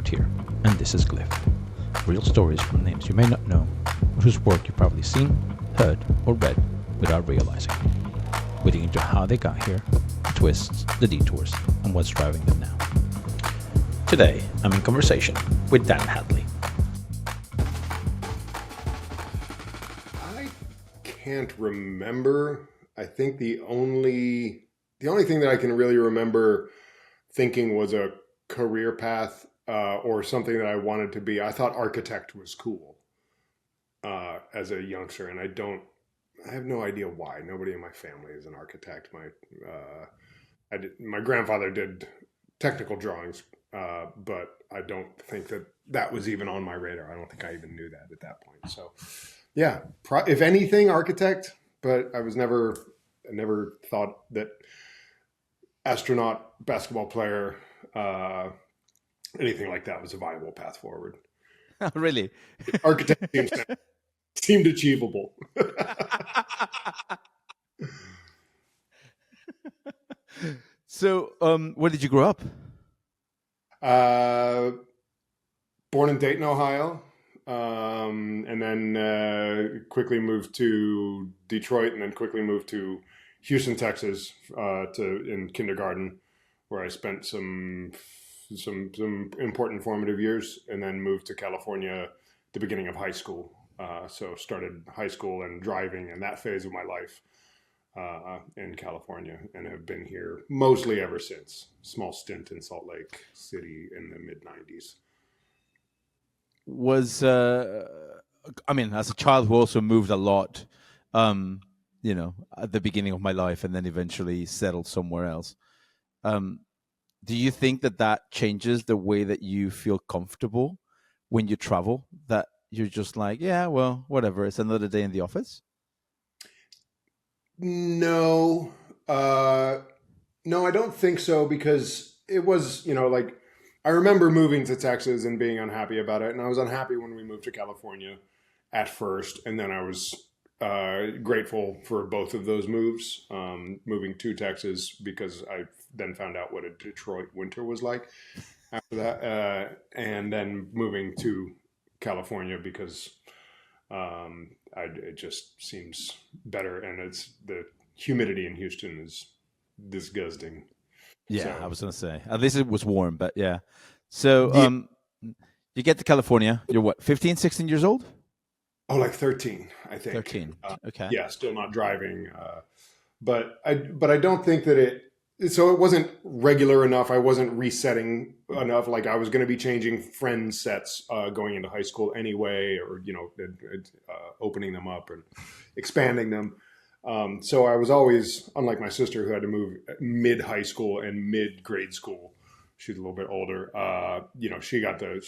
here, and this is Glyph. Real stories from names you may not know, but whose work you've probably seen, heard, or read without realizing. We dig into how they got here, the twists, the detours, and what's driving them now. Today, I'm in conversation with Dan Hadley. I can't remember. I think the only thing that I can really remember thinking was a career path or something that I wanted to be. I thought architect was cool as a youngster, and I have no idea why. Nobody in my family is an architect. My grandfather did technical drawings, but I don't think that was even on my radar. I don't think I even knew that at that point. So, yeah, if anything, architect. But I never thought that astronaut, basketball player, anything like that was a viable path forward. Oh, really? Architect seemed achievable. So, where did you grow up? Born in Dayton, Ohio, and then quickly moved to Detroit, and then quickly moved to Houston, Texas, in kindergarten, where I spent some important formative years, and then moved to California at the beginning of high school. So started high school and driving in that phase of my life in California, and have been here mostly ever since. Small stint in Salt Lake City in the mid-90s. As a child who also moved a lot, at the beginning of my life and then eventually settled somewhere else. Do you think that changes the way that you feel comfortable when you travel? That you're just like, yeah, well, whatever. It's another day in the office? No, I don't think so, because it was, I remember moving to Texas and being unhappy about it. And I was unhappy when we moved to California at first. And then I was grateful for both of those moves, moving to Texas, because I then found out what a Detroit winter was like after that. And then moving to California because it just seems better, and the humidity in Houston is disgusting. Yeah, So, I was going to say. At least it was warm, but yeah. So you get to California. You're what, 15, 16 years old? Oh, like 13, I think. 13. Okay. Yeah, still not driving. But I don't think that so it wasn't regular enough. I wasn't resetting enough. Like, I was going to be changing friend sets going into high school anyway, or, opening them up and expanding them. So I was always, unlike my sister, who had to move mid high school and mid grade school. She's a little bit older. She got the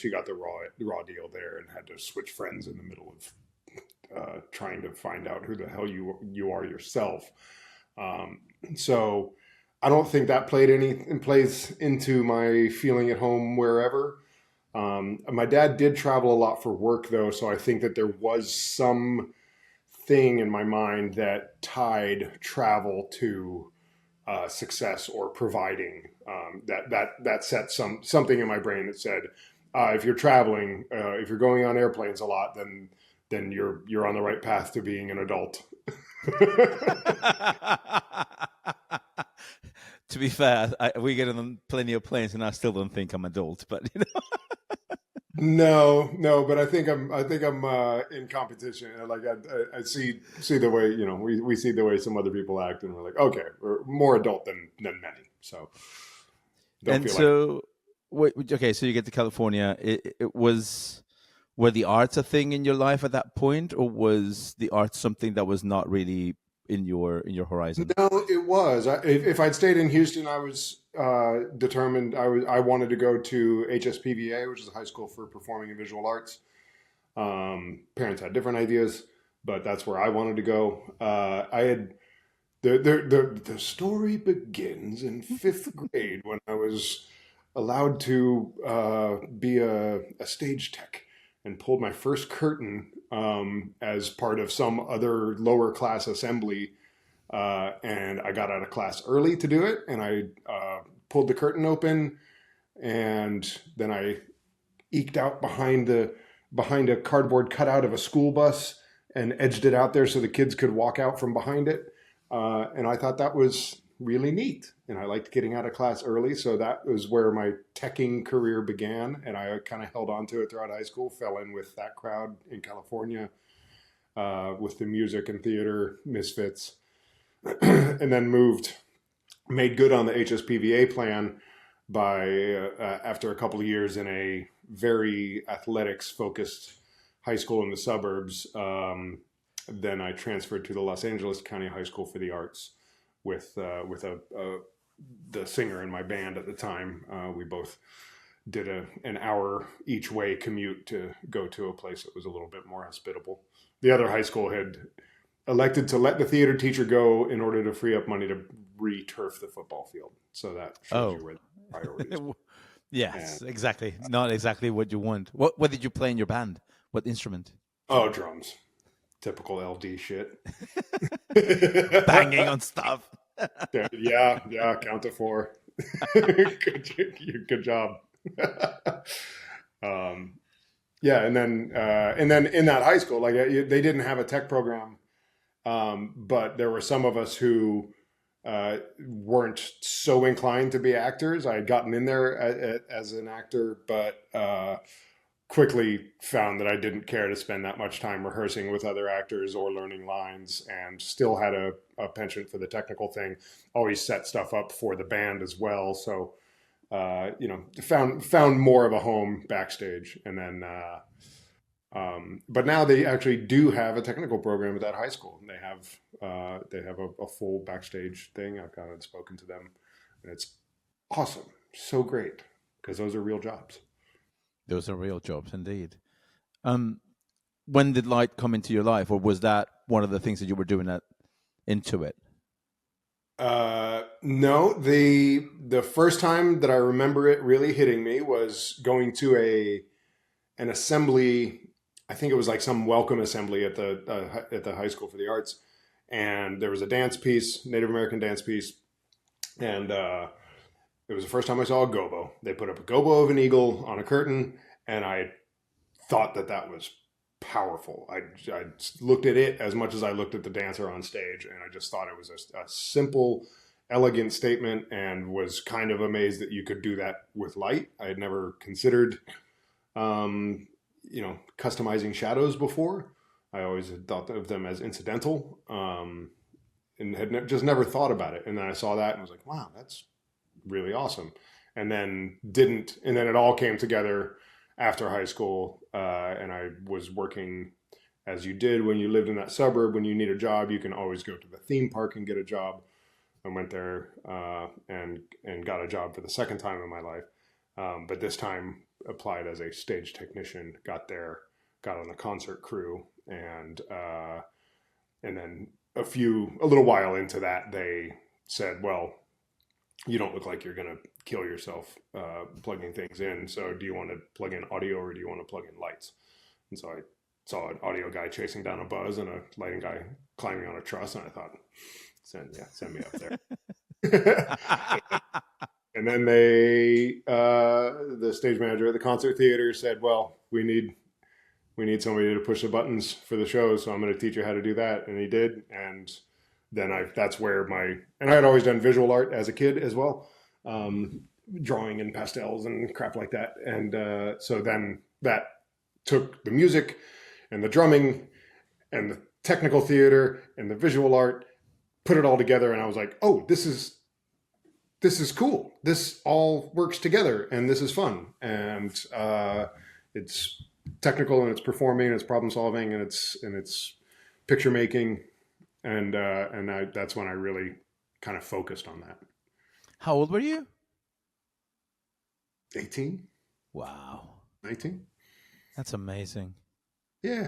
raw deal there, and had to switch friends in the middle of trying to find out who the hell you are yourself. So I don't think that plays into my feeling at home wherever. My dad did travel a lot for work, though, so I think that there was some thing in my mind that tied travel to success or providing. That set something in my brain that said, if you're traveling, if you're going on airplanes a lot, then you're on the right path to being an adult. To be fair, we get on plenty of planes, and I still don't think I'm adult. But No, but I think I'm in competition. Like, I see the way, we see the way some other people act, and we're like, okay, we're more adult than many. So, so you get to California. Were the arts a thing in your life at that point, or was the arts something that was not really in your horizon? No, it was. If I'd stayed in Houston, I was determined. I wanted to go to HSPVA, which is a high school for performing and visual arts. Parents had different ideas, but that's where I wanted to go. The story begins in fifth grade, when I was allowed to be a stage tech, and pulled my first curtain as part of some other lower class assembly. And I got out of class early to do it, and I pulled the curtain open, and then I eked out behind a cardboard cutout of a school bus and edged it out there so the kids could walk out from behind it. And I thought that was really neat. And I liked getting out of class early. So that was where my teching career began. And I kind of held on to it throughout high school, fell in with that crowd in California, with the music and theater misfits, and then made good on the HSPVA plan by, after a couple of years in a very athletics focused high school in the suburbs. Then I transferred to the Los Angeles County High School for the Arts with the singer in my band at the time. We both did an hour each way commute to go to a place that was a little bit more hospitable. The other high school had elected to let the theater teacher go in order to free up money to re-turf the football field. So that shows you where the priorities were. Yes, exactly. Not exactly what you want. What did you play in your band? What instrument? Oh, drums. Typical LD shit. Banging on stuff. Yeah, count to 4. Good job. Yeah, and then in that high school, like they didn't have a tech program, but there were some of us who weren't so inclined to be actors. I had gotten in there as an actor, but quickly found that I didn't care to spend that much time rehearsing with other actors or learning lines, and still had a penchant for the technical thing. Always set stuff up for the band as well. So, found more of a home backstage. And then, but now they actually do have a technical program at that high school. They have a full backstage thing. I've gone and spoken to them, and it's awesome. So great, because those are real jobs. Those are real jobs indeed. When did light come into your life, or was that one of the things that you were doing into it? No, the first time that I remember it really hitting me was going to an assembly. I think it was like some welcome assembly at the High School for the Arts, and there was a dance piece, Native American dance piece, and it was the first time I saw a gobo. They put up a gobo of an eagle on a curtain, and I thought that was powerful. I looked at it as much as I looked at the dancer on stage, and I just thought it was a simple, elegant statement, and was kind of amazed that you could do that with light. I had never considered, customizing shadows before. I always had thought of them as incidental, and had just never thought about it. And then I saw that and was like, wow, that's really awesome. And then it all came together after high school, and I was working, as you did when you lived in that suburb. When you need a job, you can always go to the theme park and get a job. I went there and got a job for the second time in my life, but this time applied as a stage technician. Got on the concert crew, and then a little while into that, they said, well, you don't look like you're going to kill yourself plugging things in. So do you want to plug in audio, or do you want to plug in lights? And so I saw an audio guy chasing down a buzz and a lighting guy climbing on a truss. And I thought, send me up there. And then the stage manager at the concert theater said, well, we need somebody to push the buttons for the show. So I'm going to teach you how to do that. And he did. And then that's where and I had always done visual art as a kid as well, drawing in pastels and crap like that. And so then that took the music and the drumming and the technical theater and the visual art, put it all together. And I was like, oh, this is cool. This all works together, and this is fun. And it's technical, and it's performing, and it's problem solving, and it's picture making. And that's when I really kind of focused on that. How old were you? 18. Wow. 19. That's amazing. Yeah.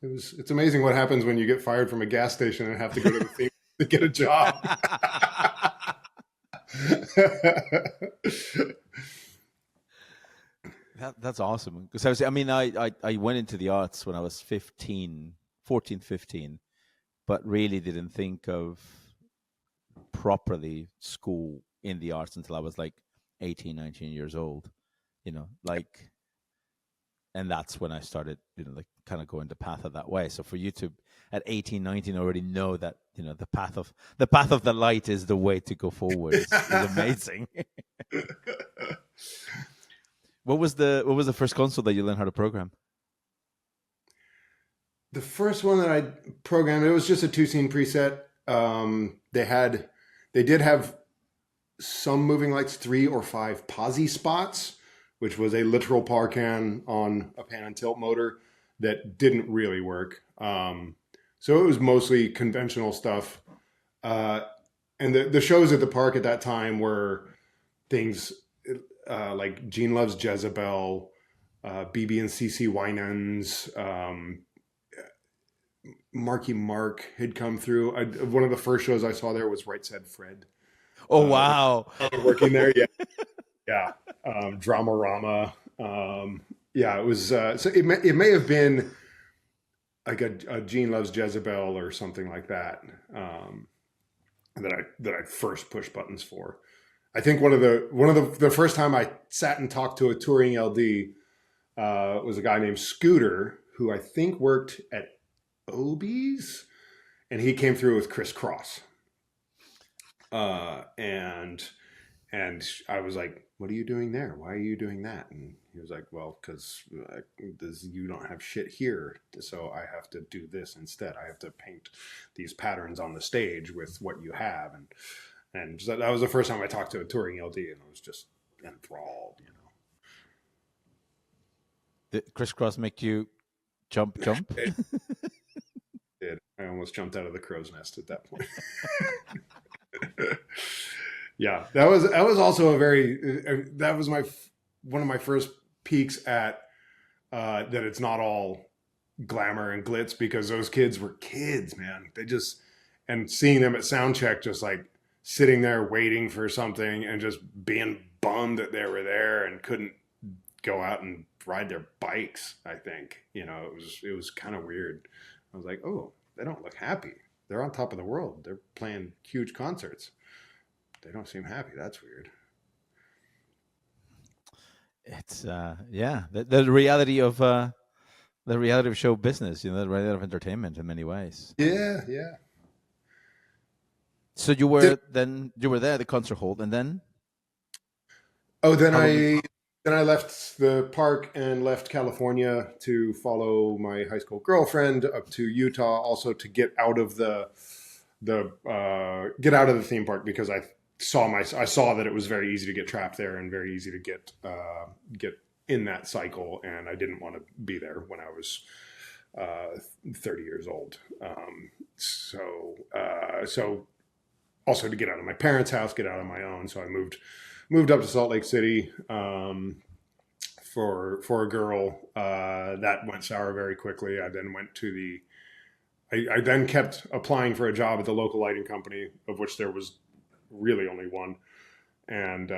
It's amazing what happens when you get fired from a gas station and have to go to the theme to get a job. That's awesome. Because I went into the arts when I was 14, 15. But really didn't think of properly school in the arts until I was like 18, 19 years old. and that's when I started, like kind of going the path of that way. So for you to at 18, 19 already know that, the path of the light is the way to go forward is amazing. What was the first console that you learned how to program? The first one that I programmed, it was just a 2-scene preset. They did have some moving lights, 3 or 5 posi spots, which was a literal par can on a pan and tilt motor that didn't really work. So it was mostly conventional stuff. And the shows at the park at that time were things like Gene Loves Jezebel, BB and CC Winans, Marky Mark had come through. One of the first shows I saw there was Right Said Fred. Oh, wow. Working there. Yeah. Yeah. Dramarama. Yeah, it was, so it may have been like a Gene Loves Jezebel or something like that. That I first pushed buttons for. I think one of the first time I sat and talked to a touring LD was a guy named Scooter, who I think worked at Obies, and he came through with Criss Cross. And I was like, "What are you doing there? Why are you doing that?" And he was like, "Well, because you don't have shit here, so I have to do this instead. I have to paint these patterns on the stage with what you have." And so that was the first time I talked to a touring LD, and I was just enthralled. Did Criss Cross make you jump? It did. I almost jumped out of the crow's nest at that point. Yeah, that was also that was one of my first peeks at that it's not all glamour and glitz, because those kids were kids, man. And seeing them at sound check, just like sitting there waiting for something and just being bummed that they were there and couldn't go out and ride their bikes. I think, it was kind of weird. I was like, oh, they don't look happy. They're on top of the world. They're playing huge concerts. They don't seem happy. That's weird. It's the reality of show business, the reality of entertainment in many ways. Yeah. So you were there at the concert hall, and then? Oh, then I left the park and left California to follow my high school girlfriend up to Utah, also to get out of the theme park, because I saw that it was very easy to get trapped there and very easy to get in that cycle, and I didn't want to be there when I was 30 years old. So also to get out of my parents' house, get out on my own. So I moved up to Salt Lake City for a girl. That went sour very quickly. I then went to I then kept applying for a job at the local lighting company, of which there was really only one, and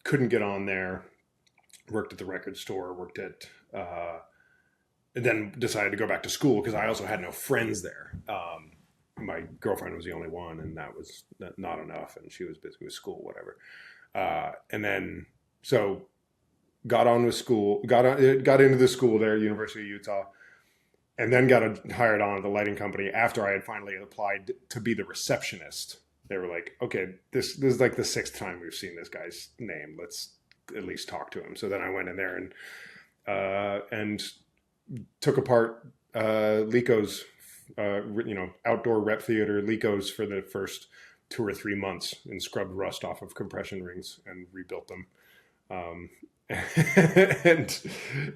couldn't get on there. Worked at the record store, and then decided to go back to school, because I also had no friends there. My girlfriend was the only one, and that was not enough, and she was busy with school, whatever. And then, so got on with school, got into the school there, University of Utah, and then got hired on at the lighting company after I had finally applied to be the receptionist. They were like, okay, this is like the 6th time we've seen this guy's name. Let's at least talk to him. So then I went in there and took apart Lico's, outdoor rep theater Lico's for the first 2 or 3 months, and scrubbed rust off of compression rings and rebuilt them. And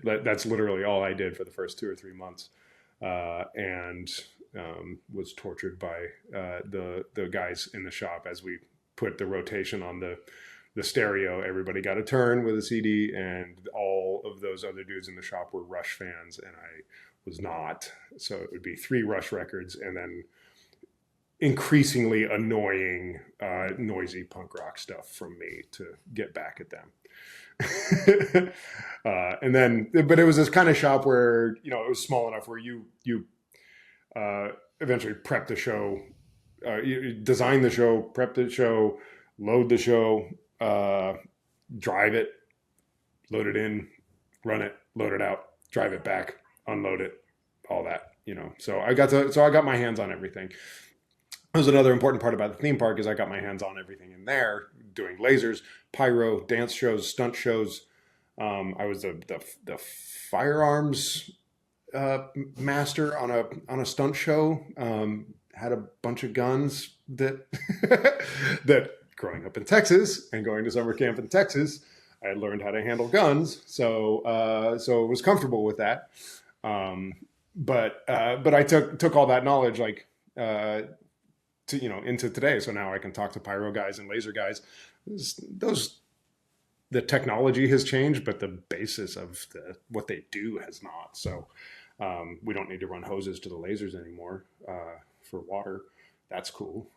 that's literally all I did for the first 2 or 3 months. And was tortured by the guys in the shop as we put the rotation on the stereo. Everybody got a turn with a CD, and all of those other dudes in the shop were Rush fans, and I was not. So it would be 3 Rush records, and then increasingly annoying, noisy punk rock stuff from me to get back at them. And then, but it was this kind of shop where, it was small enough where you eventually prep the show, you design the show, prep the show, load the show, drive it, load it in, run it, load it out, drive it back, unload it, all that, So I got my hands on everything. That was another important part about the theme park is I got my hands on everything in there, doing lasers, pyro, dance shows, stunt shows. I was the firearms master on a stunt show. Had a bunch of guns that that growing up in Texas and going to summer camp in Texas, I had learned how to handle guns, so I was comfortable with that. But I took all that knowledge into today. So now I can talk to pyro guys and laser guys. The technology has changed, but the basis of what they do has not. So we don't need to run hoses to the lasers anymore for water. That's cool.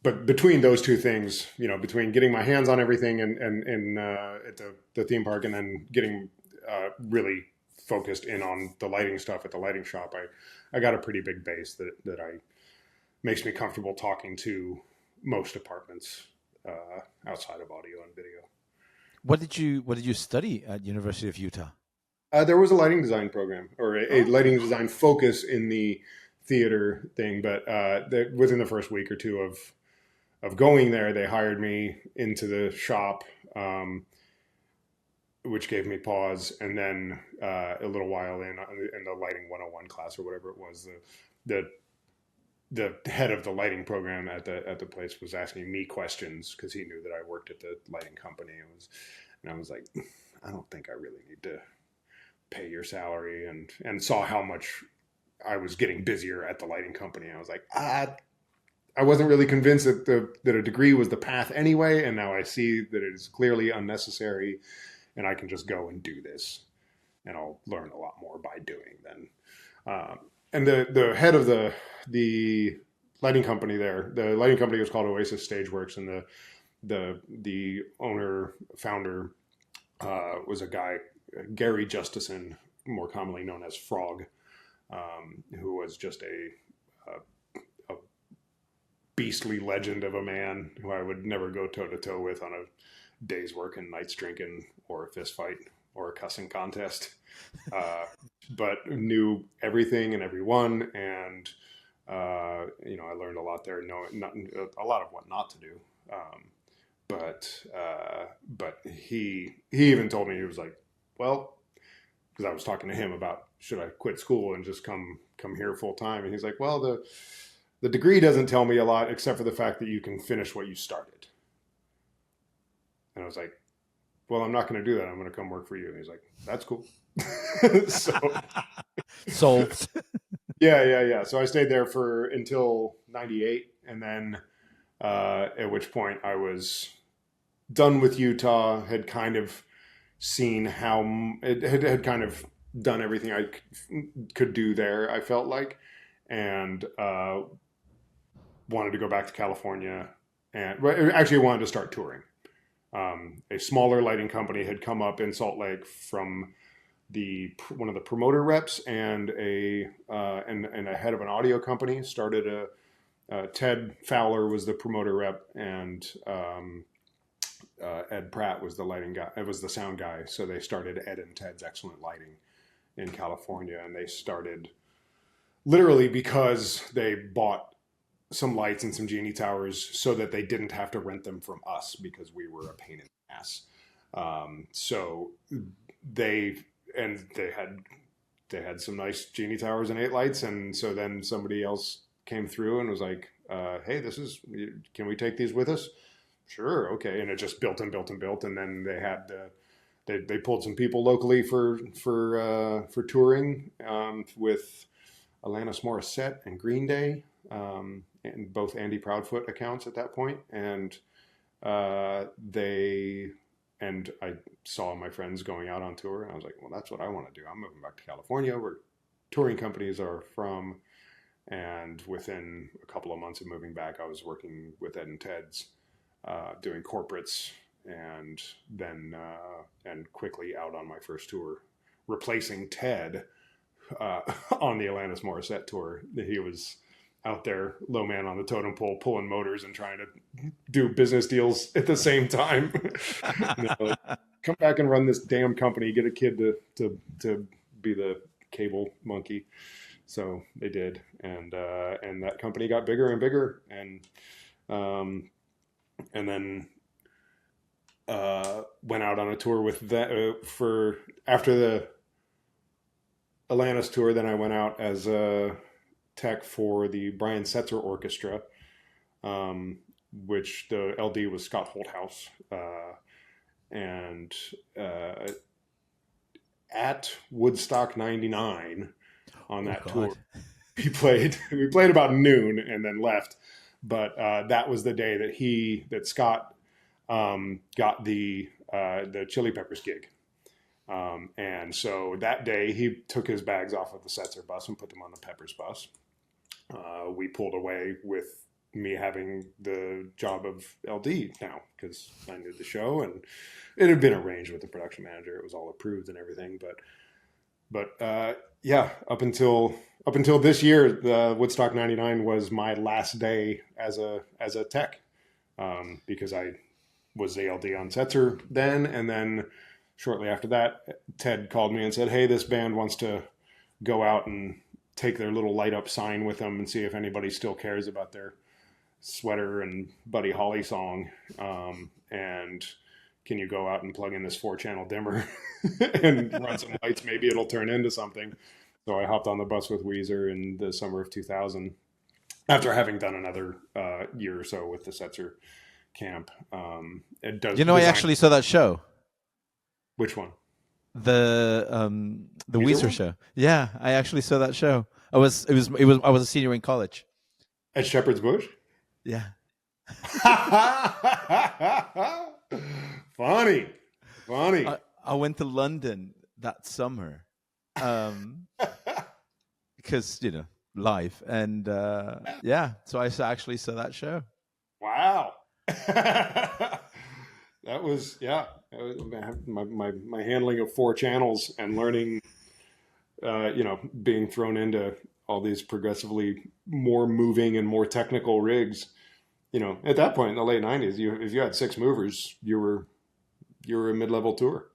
But between those two things, between getting my hands on everything and at the theme park, and then getting really focused in on the lighting stuff at the lighting shop, I got a pretty big base that makes me comfortable talking to most departments outside of audio and video. What did you study at University of Utah? There was a lighting design program, or a lighting design focus in the theater thing, but within the first week or two of going there, they hired me into the shop, which gave me pause. And then a little while in the lighting 101 class or whatever it was, the head of the lighting program at the place was asking me questions because he knew that I worked at the lighting company. And I was like, I don't think I really need to pay your salary, and saw how much I was getting busier at the lighting company. I was like, I wasn't really convinced that a degree was the path anyway. And now I see that it is clearly unnecessary, and I can just go and do this, and I'll learn a lot more by doing then. And the head of the lighting company there, the lighting company was called Oasis Stageworks, and the owner, founder, was a guy, Gary Justison, more commonly known as Frog, who was just a beastly legend of a man who I would never go toe to toe with on a day's work and nights drinking or a fist fight or a cussing contest, but knew everything and everyone. And, I learned a lot there, knowing a lot of what not to do. But he even told me, he was like, well, because I was talking to him about, should I quit school and just come here full time? And he's like, well, the degree doesn't tell me a lot, except for the fact that you can finish what you started. And I was like, well, I'm not going to do that. I'm going to come work for you. And he's like, that's cool. Solved. Yeah. So I stayed there until 98. And then at which point I was done with Utah, had kind of seen how it had kind of done everything I could do there, I felt like, and wanted to go back to California, and actually wanted to start touring. A smaller lighting company had come up in Salt Lake from one of the promoter reps, and a head of an audio company started Ted Fowler was the promoter rep, and Ed Pratt was the lighting guy. It was the sound guy. So they started Ed and Ted's Excellent Lighting in California, and they started literally because they bought some lights and some Genie towers so that they didn't have to rent them from us because we were a pain in the ass. So they had some nice Genie towers and 8 lights, and so then somebody else came through and was like, "Hey, can we take these with us?" Sure, okay, and it just built and built and built, and then they had they pulled some people locally for touring with Alanis Morissette and Green Day, and both Andy Proudfoot accounts at that point, and I saw my friends going out on tour, and I was like, well, that's what I want to do. I'm moving back to California, where touring companies are from, and within a couple of months of moving back, I was working with Ed and Ted's, doing corporates, and then and quickly out on my first tour, replacing Ted on the Alanis Morissette tour. He was out there, low man on the totem pole, pulling motors and trying to do business deals at the same time. Like, come back and run this damn company. Get a kid to be the cable monkey. So they did, and that company got bigger and bigger, and then went out on a tour with that for after the Atlantis tour. Then I went out as a tech for the Brian Setzer Orchestra, which the LD was Scott Holthouse, and at Woodstock '99 on that tour, we played about noon and then left. But that was the day that Scott got the Chili Peppers gig. And so that day he took his bags off of the Setzer bus and put them on the Peppers bus. We pulled away with me having the job of LD now because I knew the show and it had been arranged with the production manager. It was all approved and everything. But yeah, up until this year, the Woodstock '99 was my last day as a tech, because I was ALD on Setzer then, and then shortly after that, Ted called me and said, "Hey, this band wants to go out and take their little light up sign with them and see if anybody still cares about their Sweater and Buddy Holly song, and can you go out and plug in this 4-channel dimmer and run some lights? Maybe it'll turn into something." So I hopped on the bus with Weezer in the summer of 2000 after having done another year or so with the Setzer camp. It does. I actually saw that show. Which one? The Weezer show. Yeah, I actually saw that show. I was a senior in college. At Shepherd's Bush? Yeah. Funny. I went to London that summer. Because, live. And yeah, so I actually saw that show. Wow. That was my handling of 4 channels and learning, being thrown into all these progressively more moving and more technical rigs. At that point in the late '90s, if you had 6 movers, you were a mid-level tour.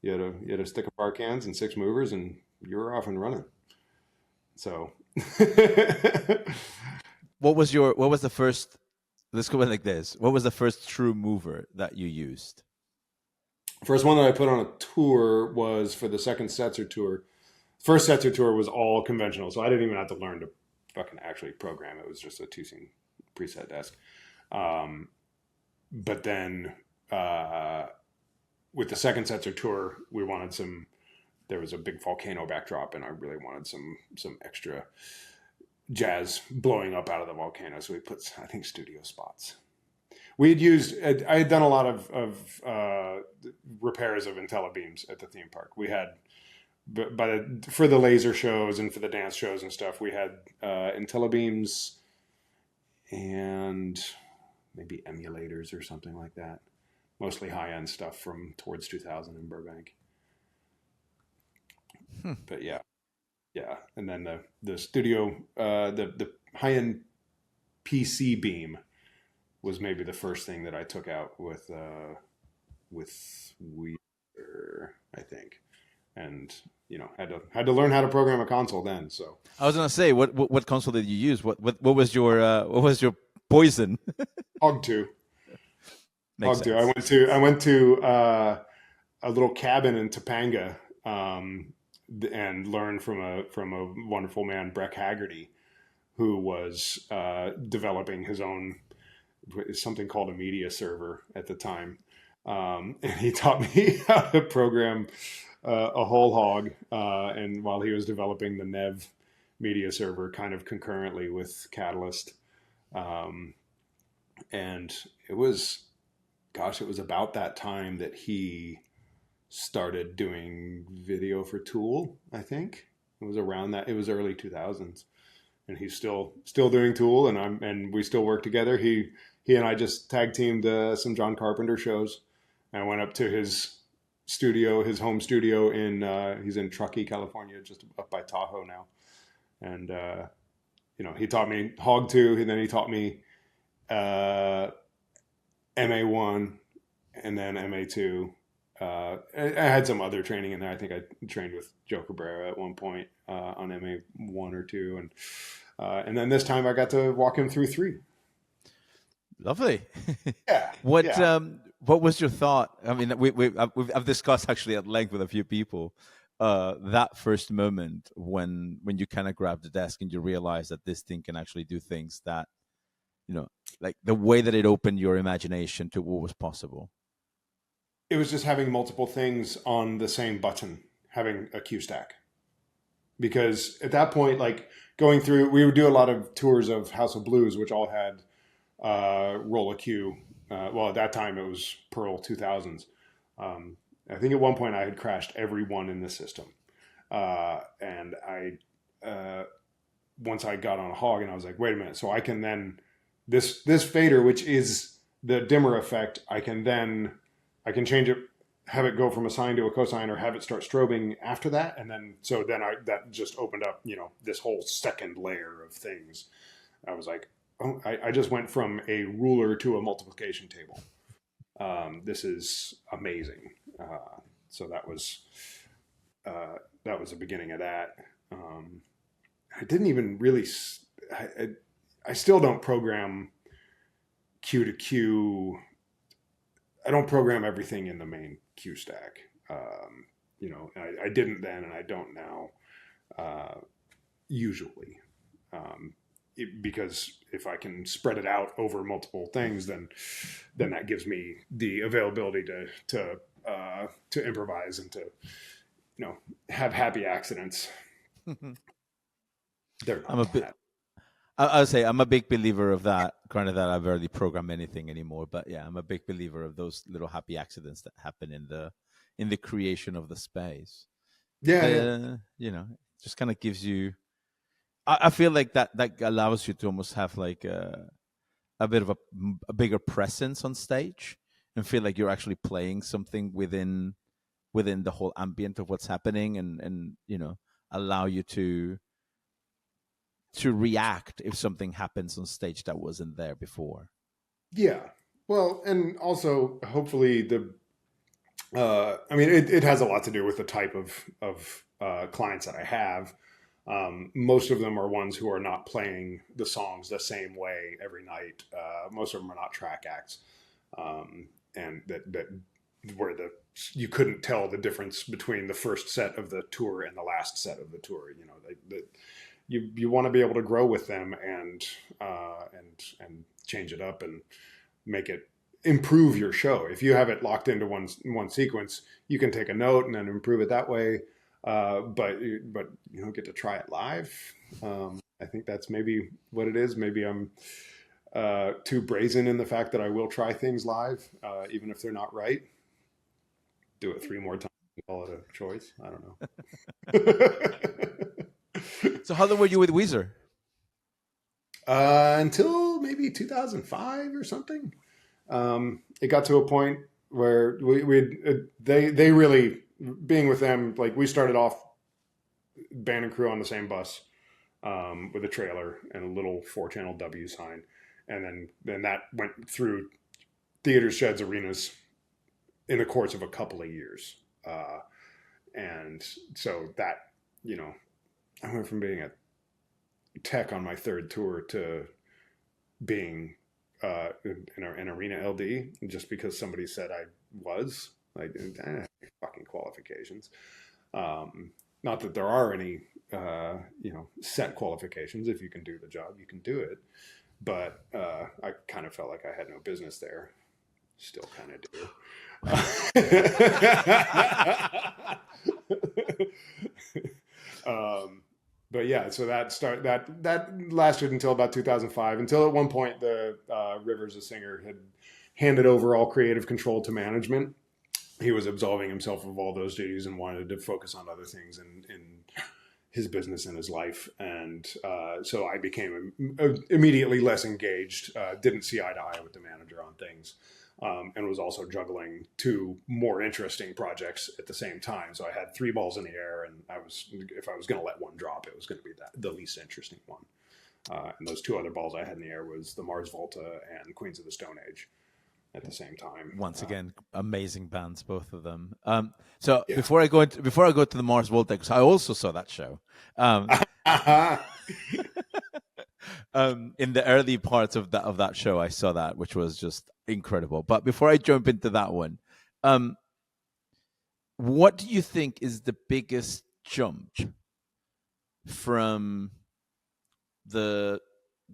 You had a stick of bar cans and 6 movers, and you were off and running. So, what was the first? Let's go like this. What was the first true mover that you used? First one that I put on a tour was for the second Setzer tour. First Setzer tour was all conventional, so I didn't even have to learn to fucking actually program. It was just a 2-scene preset desk. But then with the second Setzer tour, we wanted there was a big volcano backdrop, and I really wanted some extra jazz blowing up out of the volcano. So we put, I think, studio spots. I had done a lot of repairs of IntelliBeams at the theme park. We had, for the laser shows and for the dance shows and stuff, we had IntelliBeams and maybe emulators or something like that. Mostly high-end stuff from towards 2000 in Burbank. But yeah. And then the studio, the high-end PC beam was maybe the first thing that I took out with Weezer, I think, and had to learn how to program a console then. So I was gonna say, what console did you use? What was your poison? Hog 2. Makes Hog sense. 2. I went to a little cabin in Topanga. And learned from a wonderful man, Breck Haggerty, who was developing his own something called a media server at the time, and he taught me how to program a whole hog. And while he was developing the Nev media server, kind of concurrently with Catalyst, and it was about that time that he started doing video for Tool. I think it was around that. It was early 2000s, and he's still doing Tool, and we still work together. He and I just tag teamed some John Carpenter shows. I went up to his studio, his home studio he's in Truckee, California, just up by Tahoe now, and he taught me Hog 2, and then he taught me MA1, and then MA2. I had some other training in there. I think I trained with Joe Cabrera at one point on MA1 or 2, and then this time I got to walk him through 3. Lovely. Yeah. What was your thought? I mean, I've discussed actually at length with a few people that first moment when you kind of grab the desk and you realize that this thing can actually do things that, like the way that it opened your imagination to what was possible. It was just having multiple things on the same button, having a cue stack. Because at that point, like going through, we would do a lot of tours of House of Blues, which all had roll a cue. Well, at that time it was Pearl 2000s. I think at one point I had crashed every one in the system. And I, once I got on a Hog and I was like, wait a minute. So I can then, this fader, which is the dimmer effect, I can change it, have it go from a sine to a cosine, or have it start strobing after that. And then, that just opened up, this whole second layer of things. I was like, oh, I just went from a ruler to a multiplication table. This is amazing. So that was the beginning of that. I didn't even really, I still don't program cue to cue. I don't program everything in the main cue stack. I didn't then, and I don't now, usually. Because if I can spread it out over multiple things, then that gives me the availability to improvise and to, have happy accidents. I would say I'm a big believer of that. Granted that I barely program anything anymore, but yeah, I'm a big believer of those little happy accidents that happen in the creation of the space. Yeah. Just kind of gives you. I feel like that allows you to almost have like a bit of a bigger presence on stage and feel like you're actually playing something within the whole ambient of what's happening, and allow you to react if something happens on stage that wasn't there before. Yeah. Well, and also hopefully it has a lot to do with the type of clients that I have. Most of them are ones who are not playing the songs the same way every night. Most of them are not track acts. And that where you couldn't tell the difference between the first set of the tour and the last set of the tour. You want to be able to grow with them and change it up and make it improve your show. If you have it locked into one sequence, you can take a note and then improve it that way. But you don't get to try it live. I think that's maybe what it is. Maybe I'm too brazen in the fact that I will try things live, even if they're not right. Do it 3 more times and call it a choice. I don't know. So how long were you with Weezer? Until maybe 2005 or something. It got to a point where they really, being with them, like we started off band and crew on the same bus with a trailer and a little 4-channel W sign. And then that went through theaters, sheds, arenas in the course of a couple of years. And so that, I went from being a tech on my 3rd tour to being an arena LD just because somebody said I was. Like, fucking qualifications. Not that there are any, set qualifications. If you can do the job, you can do it. But I kind of felt like I had no business there. Still kind of do. But yeah, so that lasted until about 2005. Until at one point, the Rivers, the singer, had handed over all creative control to management. He was absolving himself of all those duties and wanted to focus on other things in his business and his life. And so I became immediately less engaged, didn't see eye to eye with the manager on things, and was also juggling 2 more interesting projects at the same time. So I had 3 balls in the air, and if I was going to let one drop, it was going to be the least interesting one. And those two other balls I had in the air was the Mars Volta and Queens of the Stone Age at the same time. Once again, amazing bands, both of them. So Yeah. before I go to the Mars Volta, because I also saw that show. In the early parts of that show, I saw that, which was just incredible. But before I jump into that one, what do you think is the biggest jump from the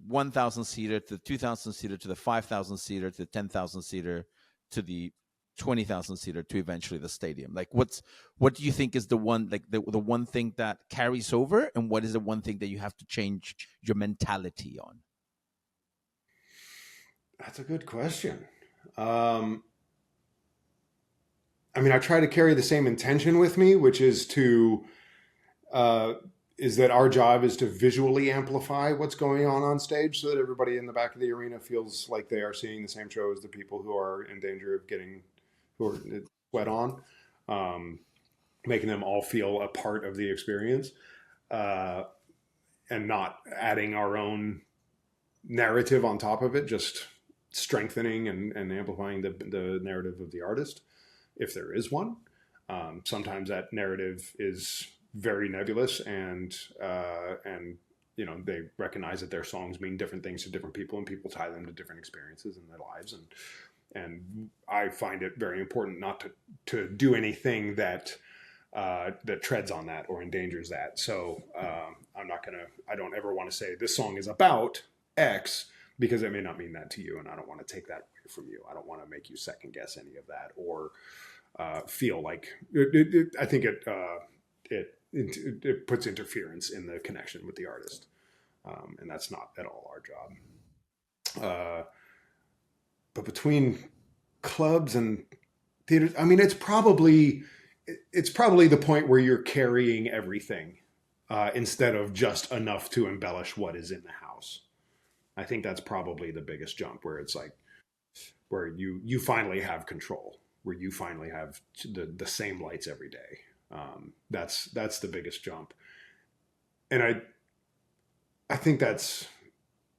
1,000 seater to the 2,000 seater to the 5,000 seater to the 10,000 seater to the 20,000 seater to eventually the stadium? Like, what do you think is the one, like the one thing that carries over, and what is the one thing that you have to change your mentality on? That's a good question. I mean, I try to carry the same intention with me, which is is that our job is to visually amplify what's going on stage so that everybody in the back of the arena feels like they are seeing the same show as the people who are in danger of who are sweat on, making them all feel a part of the experience, and not adding our own narrative on top of it, just strengthening and amplifying the narrative of the artist, if there is one. Sometimes that narrative is very nebulous, and they recognize that their songs mean different things to different people, and people tie them to different experiences in their lives. And I find it very important not to do anything that treads on that or endangers that. So I don't ever want to say this song is about X, because it may not mean that to you, and I don't want to take that away from you. I don't want to make you second guess any of that, or feel like I think it puts interference in the connection with the artist, and that's not at all our job. But between clubs and theaters, I mean, it's probably the point where you're carrying everything instead of just enough to embellish what is in the house. I think that's probably the biggest jump, where it's like where you finally have control, where you finally have the same lights every day. That's the biggest jump, and I think that's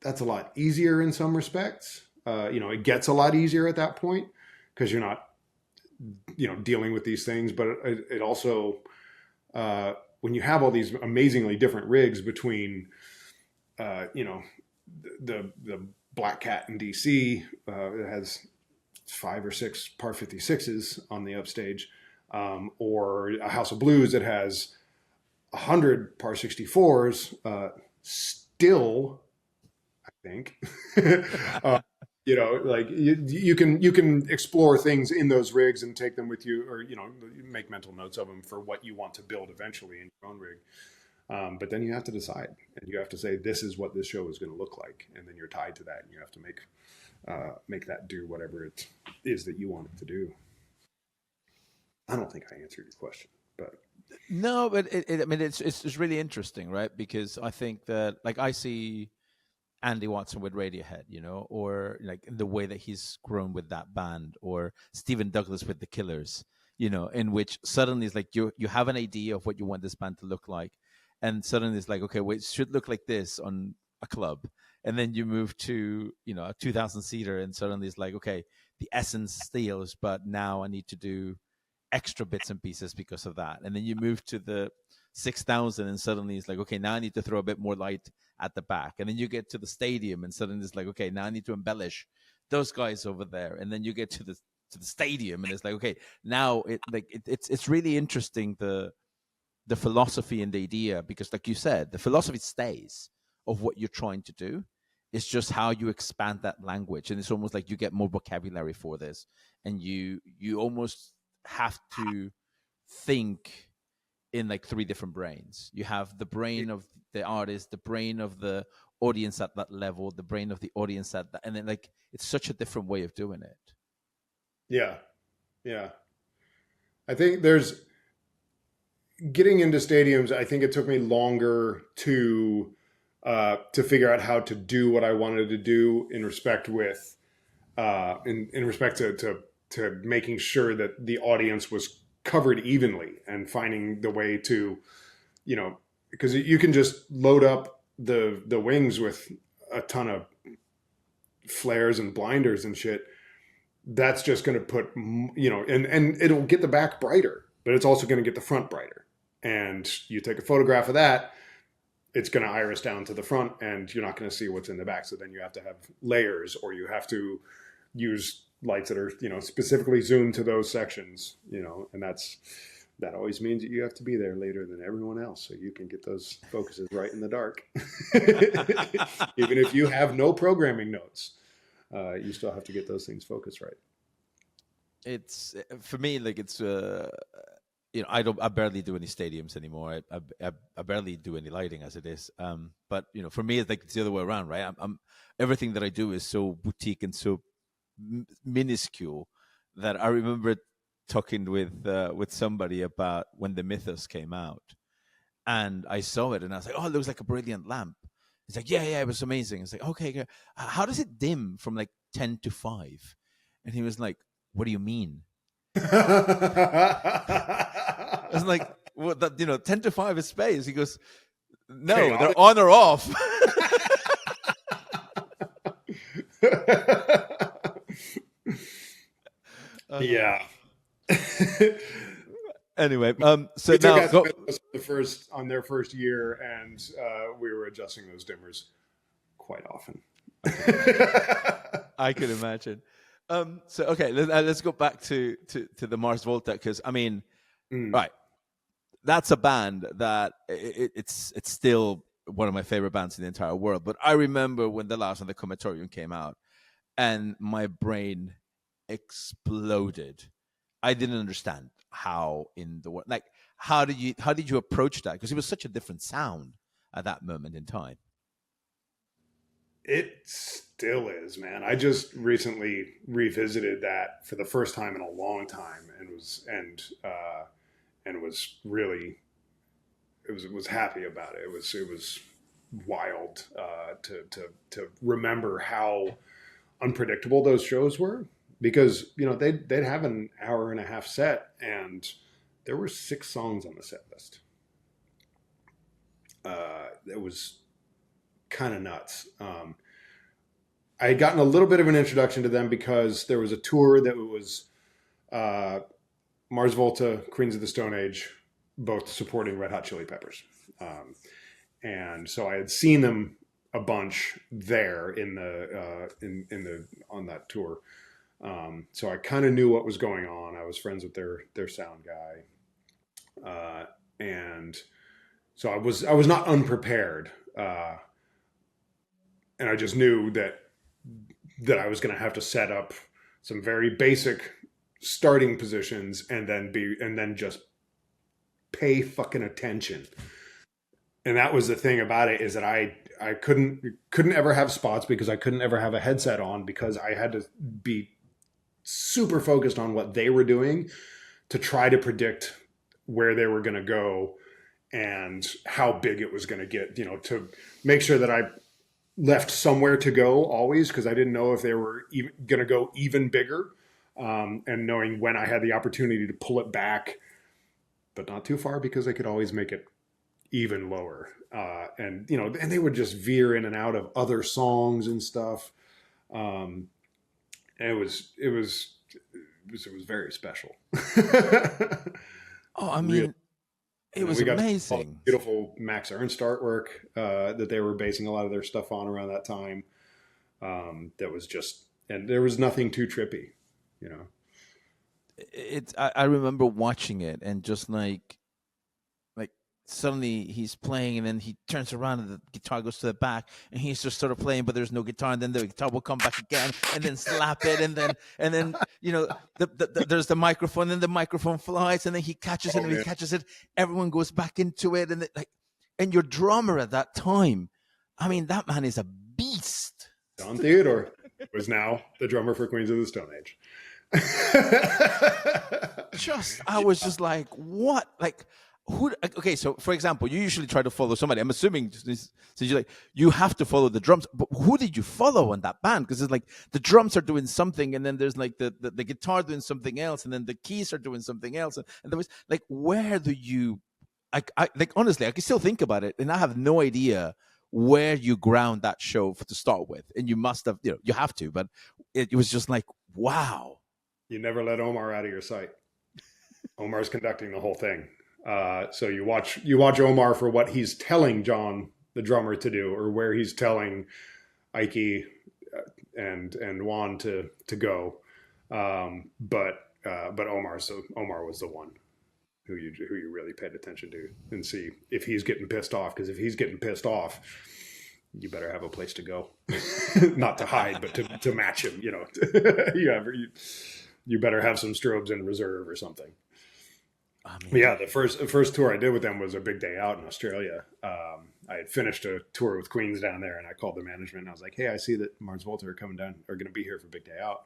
a lot easier in some respects. It gets a lot easier at that point because you're not dealing with these things, but it also when you have all these amazingly different rigs between the Black Cat in DC that has 5 or 6 par 56s on the upstage, or a House of Blues that has 100 par 64s, still, I think, you can explore things in those rigs and take them with you, or make mental notes of them for what you want to build eventually in your own rig. But then you have to decide, and you have to say, this is what this show is going to look like. And then you're tied to that, and you have to make that do whatever it is that you want it to do. I don't think I answered your question, but no, but it's really interesting, right? Because I think that, like, I see Andy Watson with Radiohead, or like the way that he's grown with that band, or Stephen Douglas with the Killers, in which suddenly it's like you have an idea of what you want this band to look like. And suddenly it's like, okay, well, it should look like this on a club. And then you move to, a 2,000 seater, and suddenly it's like, okay, the essence steals, but now I need to do extra bits and pieces because of that. And then you move to the 6,000, and suddenly it's like, okay, now I need to throw a bit more light at the back. And then you get to the stadium, and suddenly it's like, okay, now I need to embellish those guys over there. And then you get to the stadium, and it's like, okay, now it's really interesting, the philosophy and the idea, because like you said, the philosophy stays of what you're trying to do. It's just how you expand that language. And it's almost like you get more vocabulary for this, and you almost have to think in like 3 different brains. You have the brain of the artist, the brain of the audience at that level, the brain of the audience at that, and then like it's such a different way of doing it. Yeah. I think there's getting into stadiums. I think it took me longer to figure out how to do what I wanted to do in respect with in respect to making sure that the audience was covered evenly, and finding the way to, because you can just load up the wings with a ton of flares and blinders and shit, that's just going to put, and it'll get the back brighter, but it's also going to get the front brighter. And you take a photograph of that, it's going to iris down to the front, and you're not going to see what's in the back. So then you have to have layers, or you have to use lights that are, specifically zoomed to those sections, and that always means that you have to be there later than everyone else, so you can get those focuses right in the dark. Even if you have no programming notes, you still have to get those things focused right. It's, for me, like, it's I barely do any stadiums anymore. I barely do any lighting as it is. But for me, it's like it's the other way around, right? I'm everything that I do is so boutique and so minuscule that I remember talking with somebody about when the Mythos came out, and I saw it and I was like, oh, it looks like a brilliant lamp. He's like, yeah, it was amazing. It's like, okay, how does it dim from like 10 to 5? And he was like, what do you mean? I was like, well, 10 to 5 is space. He goes, no, they're on or off. Yeah. Anyway, so we now took on their first year, and we were adjusting those dimmers quite often. I can imagine. So okay, let's go back to the Mars Volta, because right, that's a band that it's still one of my favorite bands in the entire world. But I remember when the last one, the Comatorium, came out, and my brain exploded. I didn't understand how in the world, like, how did you approach that? Because it was such a different sound at that moment in time. It still is, man. I just recently revisited that for the first time in a long time, and was really, it was happy about it. It was wild to remember how unpredictable those shows were, because they'd have an hour and a half set, and there were 6 songs on the set list. It was kind of nuts. I had gotten a little bit of an introduction to them because there was a tour that was Mars Volta, Queens of the Stone Age, both supporting Red Hot Chili Peppers. And so I had seen them a bunch there on that tour. So I kind of knew what was going on. I was friends with their sound guy. And so I was not unprepared. And I just knew that I was going to have to set up some very basic starting positions, and then just pay fucking attention. And that was the thing about it, is that I couldn't ever have spots, because I couldn't ever have a headset on, because I had to be super focused on what they were doing to try to predict where they were going to go and how big it was going to get, to make sure that I left somewhere to go always, because I didn't know if they were going to go even bigger, and knowing when I had the opportunity to pull it back, but not too far, because I could always make it even lower. And they would just veer in and out of other songs and stuff. And it was very special. Oh, I mean, it was amazing. Beautiful Max Ernst artwork that they were basing a lot of their stuff on around that time. That was just, and there was nothing too trippy, I remember watching it, and just like suddenly he's playing, and then he turns around and the guitar goes to the back, and he's just sort of playing, but there's no guitar, and then the guitar will come back again, and then slap it, and then there's the microphone, and the microphone flies, and then he catches it, and he catches it, everyone goes back into it, and your drummer at that time, I mean, that man is a beast. John Theodore was now the drummer for Queens of the Stone Age. I was just like, what? Like, who? Okay, so for example, you usually try to follow somebody. I'm assuming since you have to follow the drums. But who did you follow on that band? Because it's like the drums are doing something, and then there's like the guitar doing something else, and then the keys are doing something else, and there was like, where do you? I like, honestly, I can still think about it, and I have no idea where you ground that show to start with, and you must have, you have to, but it was just like, wow. You never let Omar out of your sight. Omar's conducting the whole thing. So you watch Omar for what he's telling John, the drummer, to do, or where he's telling Ike and Juan to go. But Omar was the one who you really paid attention to and see if he's getting pissed off. Because if he's getting pissed off, you better have a place to go, not to hide, but to match him. You better have some strobes in reserve or something. Yeah, the first tour I did with them was a big day out in Australia. I had finished a tour with Queens down there, and I called the management and I was like, "Hey, I see that Mars Volta are going to be here for Big Day Out,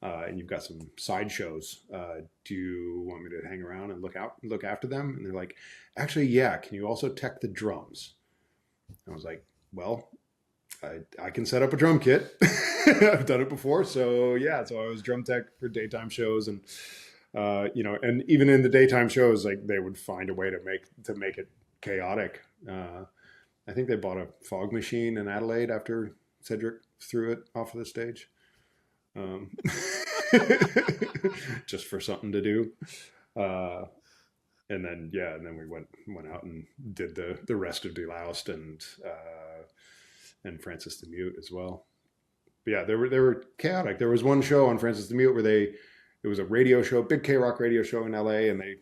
and you've got some side shows. Do you want me to hang around and look after them?" And they're like, "Actually, yeah. Can you also tech the drums?" I was like, "Well, I can set up a drum kit. I've done it before, so yeah." So I was drum tech for daytime shows, and and even in the daytime shows, like, they would find a way to make it chaotic. I think they bought a fog machine in Adelaide after Cedric threw it off of the stage, just for something to do. And then we went out and did the rest of Deloused and Francis the Mute as well. But yeah, they were chaotic. There was one show on Francis the Mute where it was a radio show, big K-Rock radio show in LA, and they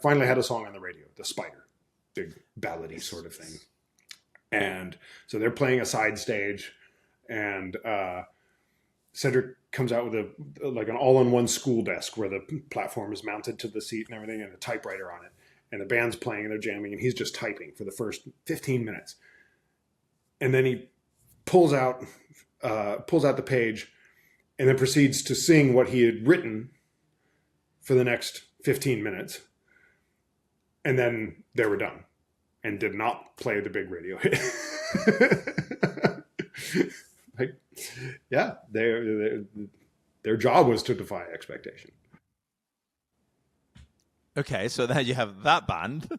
finally had a song on the radio, The Spider, big ballady sort of thing. And so they're playing a side stage, and Cedric comes out with an all-in-one school desk where the platform is mounted to the seat and everything, and a typewriter on it. And the band's playing and they're jamming, and he's just typing for the first 15 minutes. And then he pulls out the page and then proceeds to sing what he had written for the next 15 minutes. And then they were done and did not play the big radio hit. Like, yeah, their job was to defy expectation. Okay, so then you have that band.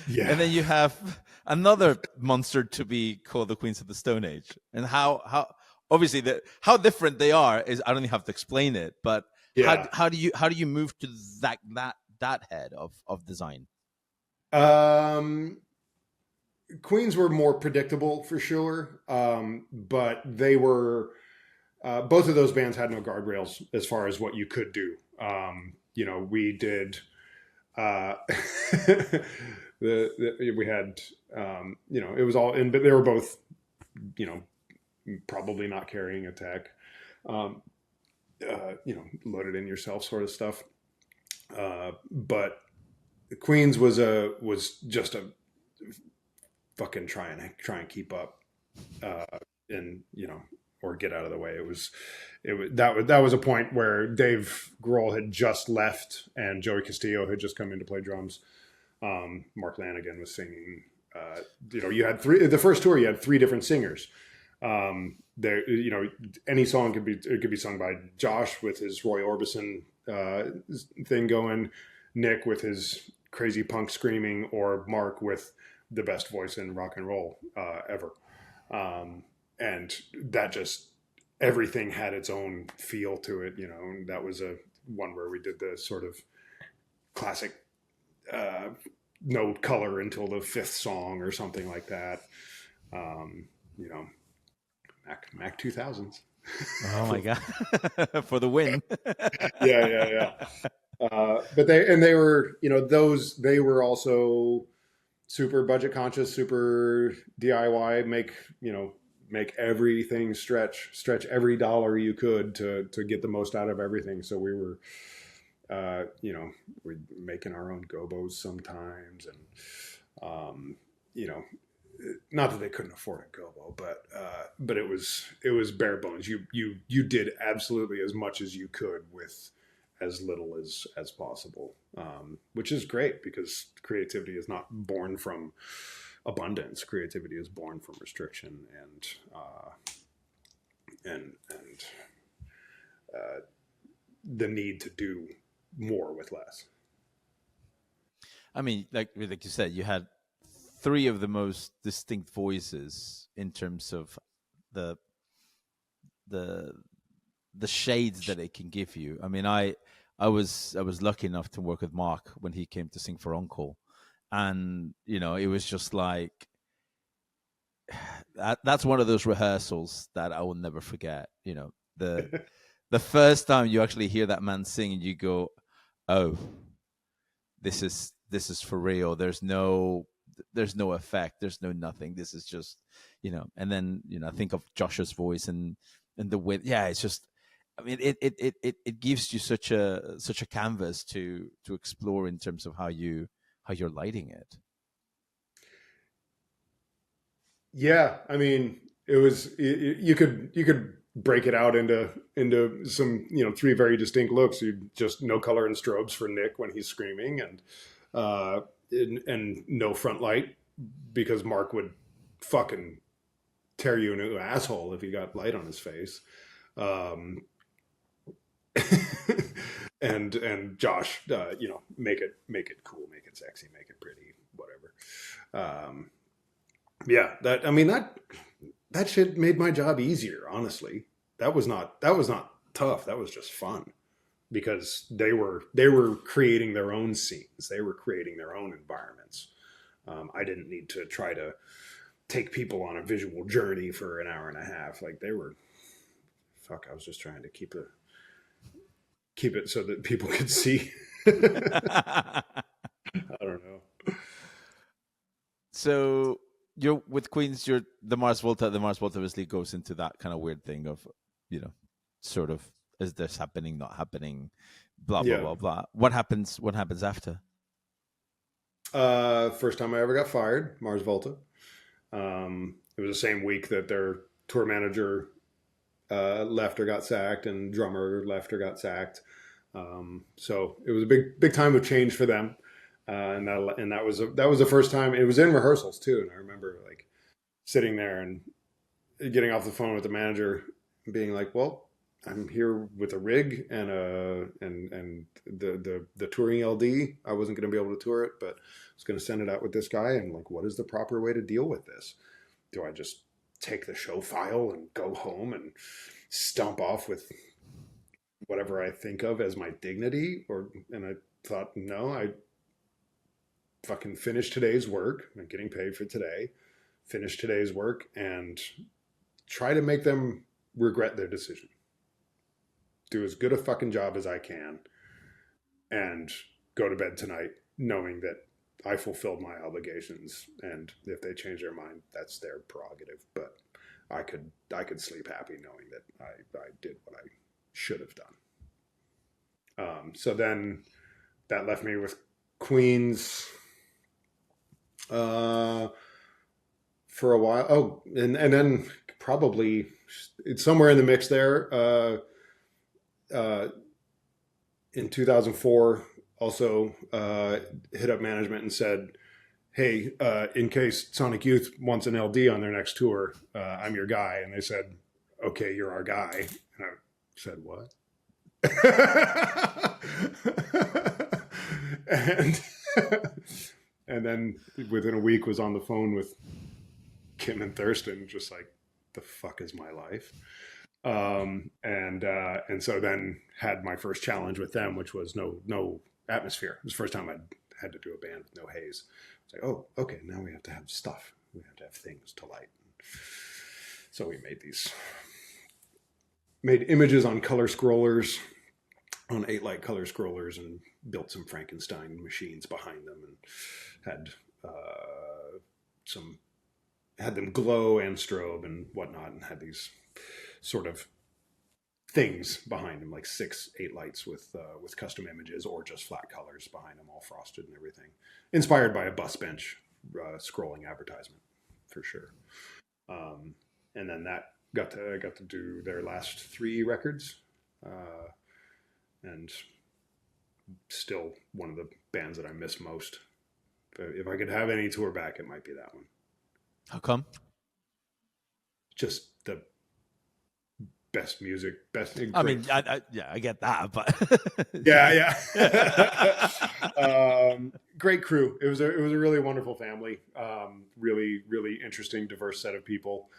Yeah. And then you have another monster to be called the Queens of the Stone Age. And how obviously how different they are is, I don't even have to explain it, but yeah. how do you move to that head of design? Queens were more predictable for sure, but they were both of those bands had no guardrails as far as what you could do. We did we had it was all in, but they were both probably not carrying a tech, loaded in yourself sort of stuff. But Queens was just a fucking try and keep up, and or get out of the way. That was a point where Dave Grohl had just left and Joey Castillo had just come in to play drums. Mark Lanigan was singing. You had the first tour, you had three different singers. Any song could be sung by Josh with his Roy Orbison thing going, Nick with his crazy punk screaming, or Mark with the best voice in rock and roll ever. And that just, everything had its own feel to it, and that was one where we did the sort of classic no color until the fifth song or something like that. Mac 2000s. Oh my God. For the win. Yeah. But they were, they were also super budget conscious, super DIY, make everything stretch every dollar you could to get the most out of everything. So we were, we're making our own gobos sometimes, and, not that they couldn't afford a gobo, but it was bare bones. You did absolutely as much as you could with as little as possible, which is great, because creativity is not born from abundance. Creativity is born from restriction and the need to do more with less. I mean, like you said, you had three of the most distinct voices in terms of the the the shades that it can give you. I mean, I was lucky enough to work with Mark when he came to sing for Encore, and it was just like that's one of those rehearsals that I will never forget. The first time you actually hear that man sing, and you go, "Oh, this is for real. There's no effect. There's no nothing. This is just, And then I think of Josh's voice and the width. Yeah, it's just. I mean, it gives you such a canvas to explore in terms of how you're lighting it. Yeah, I mean, it was you could break it out into some three very distinct looks. You just no color and strobes for Nick when he's screaming, and no front light because Mark would fucking tear you a new asshole if he got light on his face. And Josh, make it cool, make it sexy, make it pretty, whatever. Yeah, that shit made my job easier. Honestly, that was not tough. That was just fun because they were creating their own scenes. They were creating their own environments. I didn't need to try to take people on a visual journey for an hour and a half. Like they were. Fuck, I was just trying to keep it so that people could see. I don't know. So you're with Queens. You're the Mars Volta. The Mars Volta obviously goes into that kind of weird thing of, sort of, is this happening? Not happening? Blah blah blah blah. What happens? What happens after? First time I ever got fired, Mars Volta. It was the same week that their tour manager left or got sacked, and drummer left or got sacked. So it was a big time of change for them. And that was the first time. It was in rehearsals too, and I remember like sitting there and getting off the phone with the manager, and being like, "Well, I'm here with a rig and the touring LD. I wasn't going to be able to tour it, but I was going to send it out with this guy. And like, what is the proper way to deal with this? Do I just take the show file and go home and stomp off with whatever I think of as my dignity?" And I thought, no, I fucking finish today's work. I'm getting paid for today. Finish today's work and try to make them regret their decision. Do as good a fucking job as I can and go to bed tonight knowing that I fulfilled my obligations. And if they change their mind, that's their prerogative. But I could sleep happy knowing that I did what I should have done. So then that left me with Queens for a while. Oh, and then probably it's somewhere in the mix there. In 2004, also hit up management and said, "Hey, in case Sonic Youth wants an LD on their next tour, I'm your guy." And they said, "Okay, you're our guy." And I said, "What?" and then within a week was on the phone with Kim and Thurston, just like, the fuck is my life? And so then had my first challenge with them, which was no atmosphere. It was the first time I'd had to do a band with no haze. It's like, oh, okay, now we have to have stuff. We have to have things to light. So we made images on color scrollers, on 8-light color scrollers, and built some Frankenstein machines behind them, and had them glow and strobe and whatnot, and had these sort of things behind them, like 6-8 lights with custom images or just flat colors behind them, all frosted and everything. Inspired by a bus bench scrolling advertisement, for sure. And then that I got to do their last 3 records, and still one of the bands that I miss most. If I could have any tour back, it might be that one. How come? Just the best music, best. I mean, I get that, but yeah. Great crew. It was a really wonderful family. Really, really interesting, diverse set of people,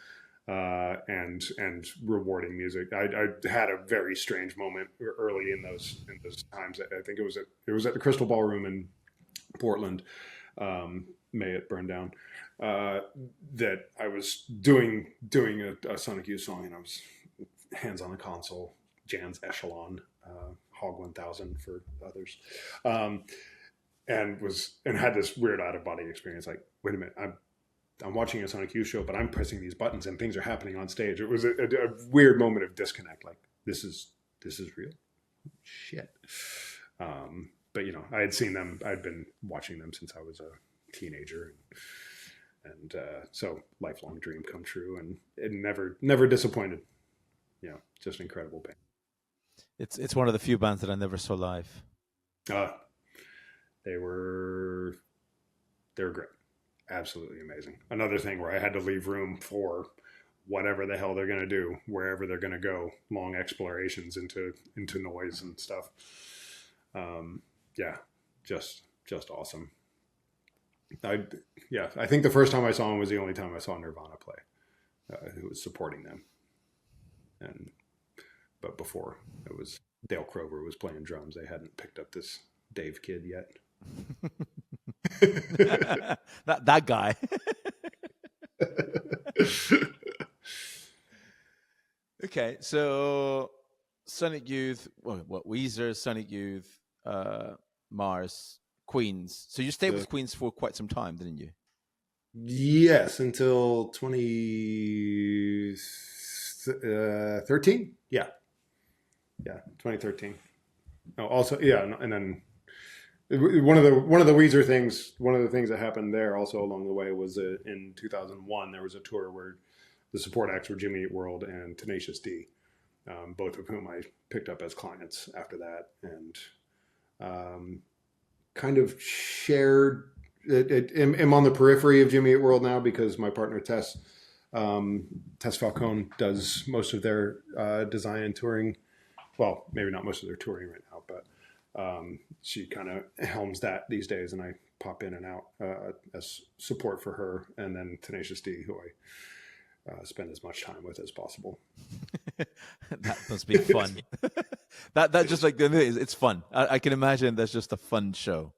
and rewarding music. I had a very strange moment early in those times. I think it was at the Crystal Ballroom in Portland. May it burn down. That I was doing a Sonic Youth song, and I was hands on the console, Jan's Echelon, Hog 1000 for others, and had this weird out of body experience. Like, wait a minute, I'm watching a Sonic Youth show, but I'm pressing these buttons and things are happening on stage. It was a weird moment of disconnect. Like, this is real shit. But I had seen them. I'd been watching them since I was a teenager, and so lifelong dream come true, and it never disappointed. Just incredible band. It's one of the few bands that I never saw live. They were great, absolutely amazing. Another thing where I had to leave room for whatever the hell they're going to do, wherever they're going to go, long explorations into noise and stuff. Just awesome. I think the first time I saw him was the only time I saw Nirvana play. Who was supporting them, but before it was Dale Crover was playing drums. They hadn't picked up this Dave kid yet. that guy. Okay, so Sonic Youth, what Weezer, Sonic Youth, Mars, Queens. So you stayed with Queens for quite some time, didn't you? Yes, until 2013. Yeah, 2013. Oh, also, and then one of the Weezer things. One of the things that happened there also along the way was in 2001 there was a tour where the support acts were Jimmy Eat World and Tenacious-D, both of whom I picked up as clients after that, and kind of shared. I'm on the periphery of Jimmy Eat World now because my partner Tess Falcone does most of their design and touring. Well, maybe not most of their touring right now, but she kind of helms that these days, and I pop in and out as support for her, and then Tenacious-D, who I spend as much time with as possible. That must be fun. that just like it's fun. I can imagine that's just a fun show.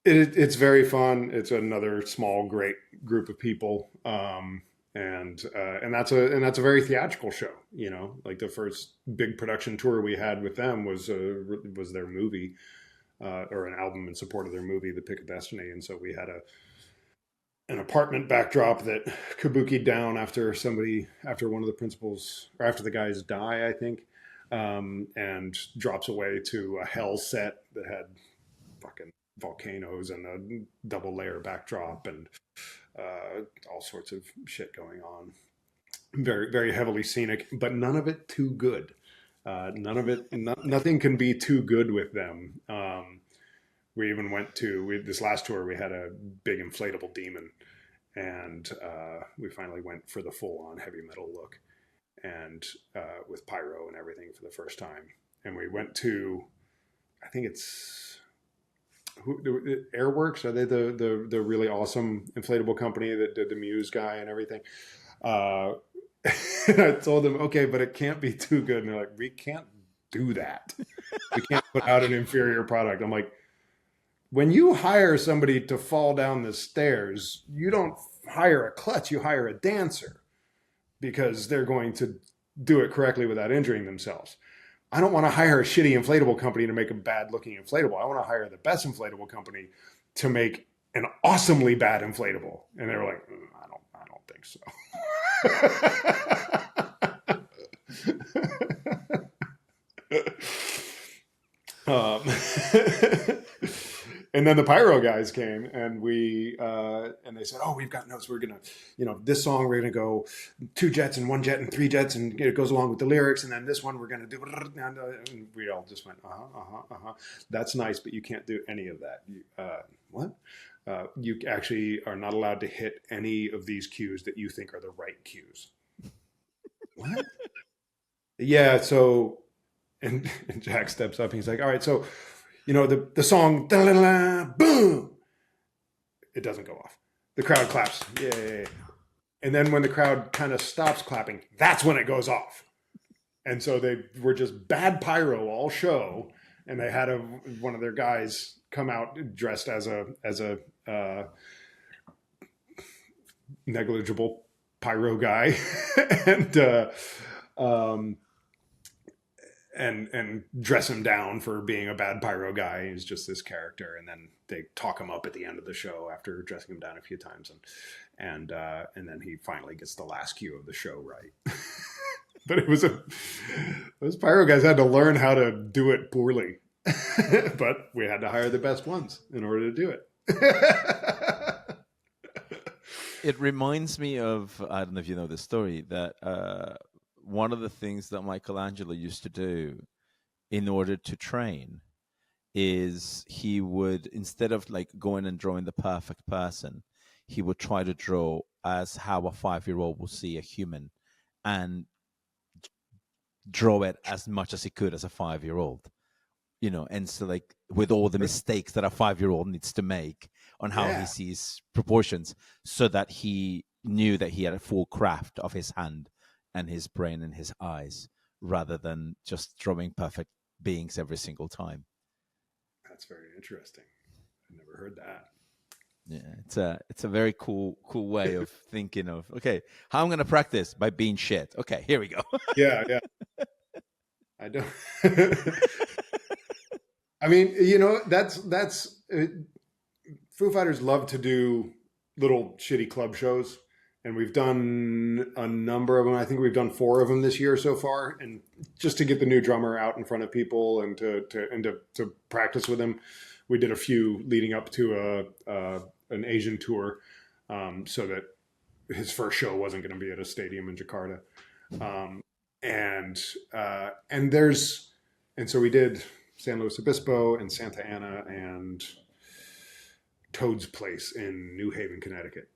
It's very fun. It's another small, great group of people, and that's a very theatrical show. Like the first big production tour we had with them was their movie, or an album in support of their movie, The Pick of Destiny, and so we had an apartment backdrop that kabuki'd down after one of the principals, or after the guys die, I think, and drops away to a hell set that had fucking volcanoes and a double layer backdrop and all sorts of shit going on. Very, very heavily scenic, but none of it too good. Nothing can be too good with them. We even went to this last tour. We had a big inflatable demon, and we finally went for the full-on heavy metal look, and with pyro and everything for the first time. And we went to, I think it's Airworks. Are they the really awesome inflatable company that did the Muse guy and everything? And I told them, okay, but it can't be too good. And they're like, we can't do that. We can't put out an inferior product. I'm like, when you hire somebody to fall down the stairs, you don't hire a klutz, you hire a dancer, because they're going to do it correctly without injuring themselves. I don't want to hire a shitty inflatable company to make a bad looking inflatable. I want to hire the best inflatable company to make an awesomely bad inflatable. And they were like, I don't think so. And then the pyro guys came, and and they said, oh, we've got notes. We're going to, this song, we're going to go 2 jets and 1 jet and 3 jets, and it goes along with the lyrics. And then this one, we're going to do, and we all just went, that's nice, but you can't do any of that. What? You actually are not allowed to hit any of these cues that you think are the right cues. What? Yeah. So, and Jack steps up and he's like, all right, so, the song, da-la-la, boom, it doesn't go off. The crowd claps. Yay. And then when the crowd kind of stops clapping, that's when it goes off. And so they were just bad pyro all show. And they had one of their guys come out dressed as a negligible pyro guy, and and dress him down for being a bad pyro guy. He's just this character, and then they talk him up at the end of the show after dressing him down a few times, and then he finally gets the last cue of the show right. But those pyro guys had to learn how to do it poorly, but we had to hire the best ones in order to do it. It reminds me of, I don't know if you know this story, that one of the things that Michelangelo used to do in order to train is he would, instead of like going and drawing the perfect person, he would try to draw as how a 5-year-old will see a human and draw it as much as he could as a 5-year-old. And so like with all the mistakes that a 5-year-old needs to make on how he sees proportions, so that he knew that he had a full craft of his hand and his brain and his eyes, rather than just drawing perfect beings every single time. That's very interesting. I never heard that. Yeah, it's a very cool way of thinking of, okay, how I'm going to practice by being shit. Okay, here we go. Yeah. I don't. I mean, that's Foo Fighters love to do little shitty club shows, and we've done a number of them. I think we've done 4 of them this year so far, and just to get the new drummer out in front of people and to practice with him, we did a few leading up to an Asian tour, so that his first show wasn't going to be at a stadium in Jakarta, and so we did San Luis Obispo and Santa Ana and Toad's Place in New Haven, Connecticut.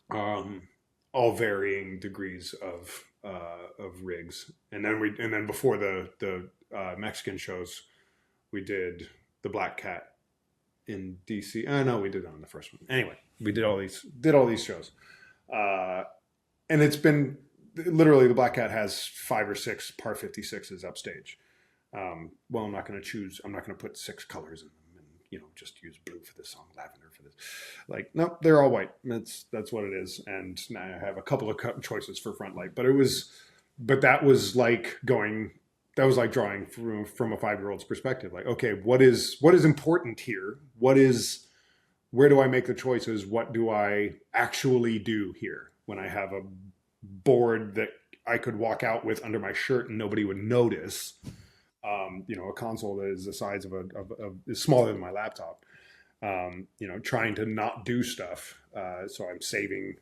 All varying degrees of rigs, and then before the Mexican shows, we did the Black Cat in DC. No, we did it on the first one. Anyway, we did all these shows, and it's been literally, the Black Cat has 5 or 6 par 56s upstage. Well, I'm not going to put 6 colors in them and, just use blue for this song, lavender for this. Like, no, they're all white. That's what it is. And now I have a couple of choices for front light, but that was like drawing from a 5-year-old's perspective. Like, okay, what is important here? Where do I make the choices? What do I actually do here when I have a board that I could walk out with under my shirt and nobody would notice? A console that is the size of is smaller than my laptop. Trying to not do stuff, so I'm saving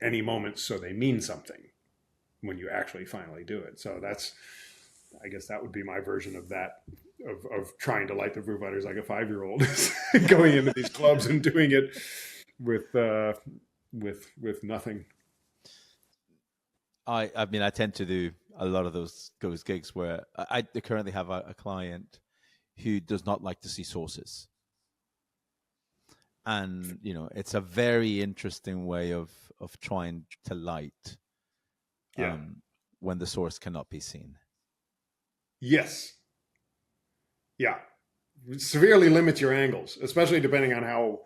any moments so they mean something when you actually finally do it. So I guess that would be my version of that, of trying to light the Foo Fighters like a 5-year-old, going into these clubs and doing it with nothing. I mean, I tend to do a lot of those gigs where I currently have a client who does not like to see sources. And, it's a very interesting way of trying to light when the source cannot be seen. Yes. Yeah. Severely limits your angles, especially depending on how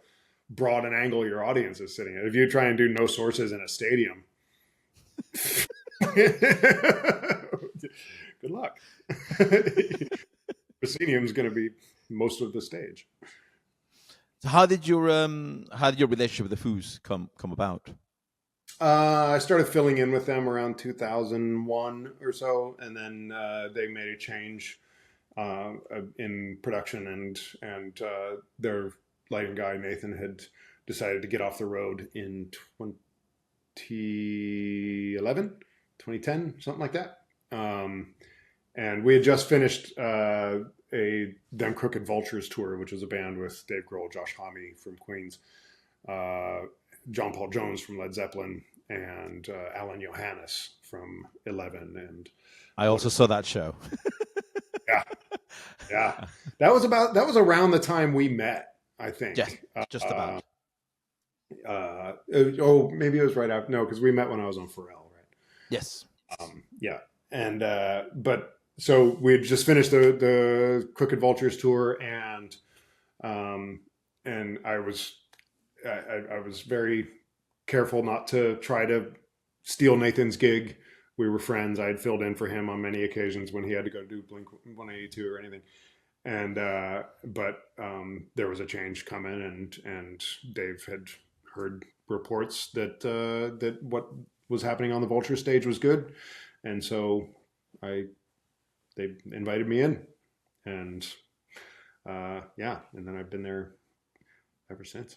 broad an angle your audience is sitting at. If you try and do no sources in a stadium, good luck. Proscenium's going to be most of the stage. So how did your relationship with the Foos come about? I started filling in with them around 2001 or so, and then they made a change in production, and their lighting guy Nathan had decided to get off the road in 2010, something like that. And we had just finished Them Crooked Vultures tour, which was a band with Dave Grohl, Josh Homme from Queens, John Paul Jones from Led Zeppelin, and Alan Johannes from 11, and I also saw that show. yeah, that was around the time we met, I think. Yes, just about. Maybe it was right after. No, because we met when I was on Pharrell, right? Yes. Yeah, and but so we had just finished the Crooked Vultures tour, and I was very careful not to try to steal Nathan's gig. We were friends. I had filled in for him on many occasions when he had to go do Blink 182 or anything. And but there was a change coming, and Dave had heard reports that what was happening on the Vulture stage was good, and so they invited me in, and and then I've been there ever since.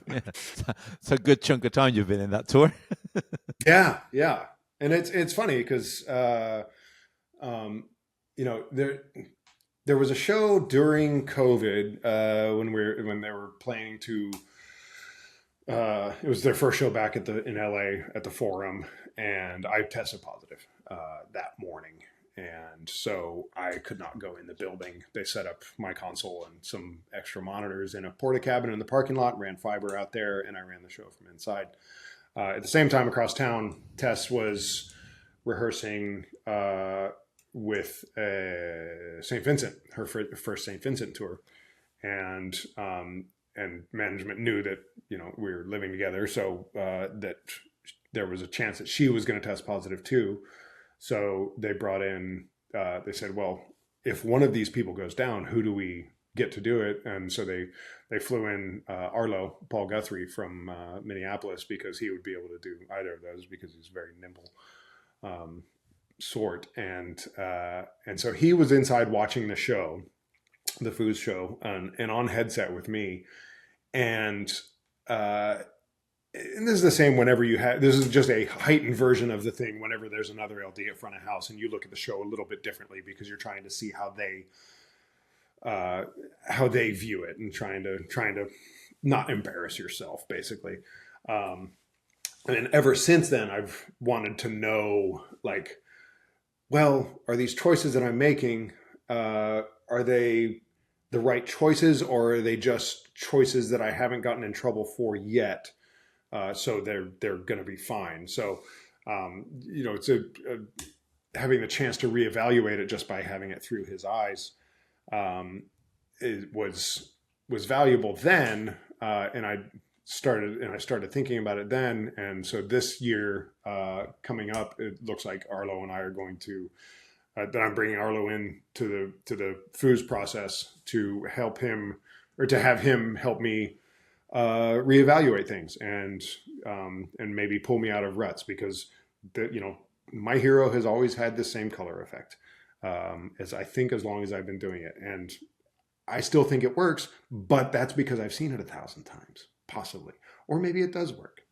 Yeah. It's a good chunk of time you've been in that tour. Yeah, and it's funny because there was a show during COVID when they were playing to. It was their first show back in LA at the Forum, and I tested positive that morning, and so I could not go in the building. They set up my console and some extra monitors in a porta cabin in the parking lot, ran fiber out there, and I ran the show from inside. At the same time, across town, Tess was rehearsing with St. Vincent, her first St. Vincent tour, and management knew that we were living together, so that there was a chance that she was going to test positive too. So they brought in. They said, "Well, if one of these people goes down, who do we get to do it?" And so they flew in Arlo, Paul Guthrie from Minneapolis, because he would be able to do either of those because he's very nimble sort. And so he was inside watching the show, the Foos show, and on headset with me. And this is the same whenever this is just a heightened version of the thing whenever there's another LD at front of house and you look at the show a little bit differently because you're trying to see how they view it and trying to not embarrass yourself, basically. And ever since then, I've wanted to know, like, well, are these choices that I'm making, are they the right choices, or are they just choices that I haven't gotten in trouble for yet? So they're going to be fine. So, it's having the chance to reevaluate it just by having it through his eyes, it was valuable then. And I started thinking about it then. And so this year, coming up, it looks like Arlo and I are going to, that I'm bringing Arlo in to the Foos process to help him, or to have him help me reevaluate things and maybe pull me out of ruts, because my hero has always had the same color effect as long as I've been doing it, and I still think it works, but that's because I've seen it 1,000 times, possibly, or maybe it does work.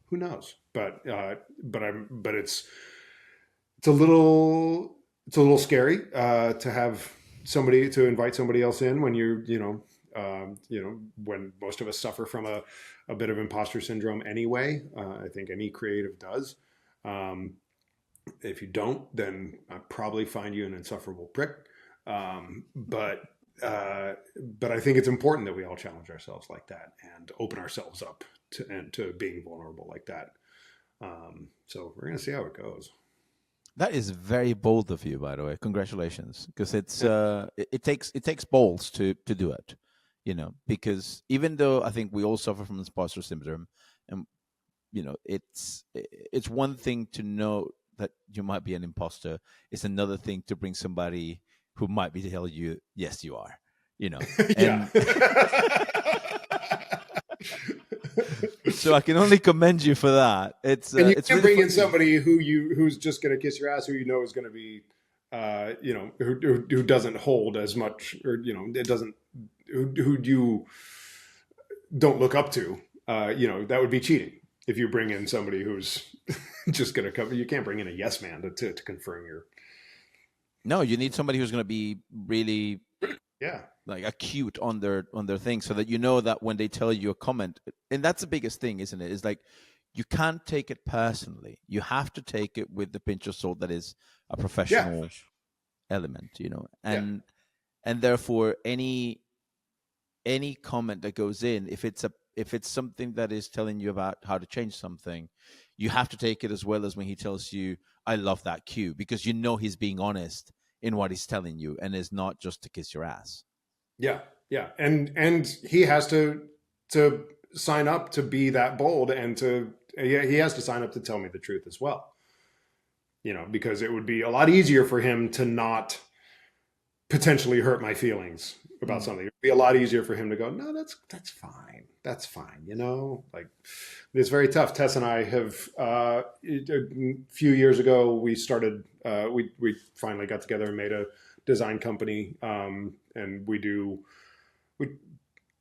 Who knows? But it's a little scary to invite somebody else in when when most of us suffer from a bit of imposter syndrome anyway. I think any creative does. If you don't, then I probably find you an insufferable prick. But I think it's important that we all challenge ourselves like that and open ourselves up to being vulnerable like that. So we're going to see how it goes. That is very bold of you, by the way. Congratulations, because it takes balls to do it. Because even though I think we all suffer from imposter syndrome, and it's one thing to know that you might be an imposter. It's another thing to bring somebody who might be telling you, yes, you are. And so I can only commend you for that. It's and you it's can really bring in somebody who's just going to kiss your ass, who is going to be, who doesn't hold as much, or it doesn't, who you don't look up to. That would be cheating if you bring in somebody who's just going to come. You can't bring in a yes man to confirm your. No, you need somebody who's going to be really, yeah, like acute on their thing, so that that when they tell you a comment, and that's the biggest thing, isn't it? Is like you can't take it personally. You have to take it with the pinch of salt that is a Yeah. professional element, and therefore any comment that goes in, if it's something that is telling you about how to change something, you have to take it as well as when he tells you, I love that cue, because he's being honest in what he's telling you and is not just to kiss your ass. Yeah. Yeah. And he has to sign up to be that bold, and he has to sign up to tell me the truth as well. Because it would be a lot easier for him to not potentially hurt my feelings about something. It'd be a lot easier for him to go, no, that's fine. That's fine. Like, it's very tough. Tess and I have, a few years ago, we started, we finally got together and made a design company. And we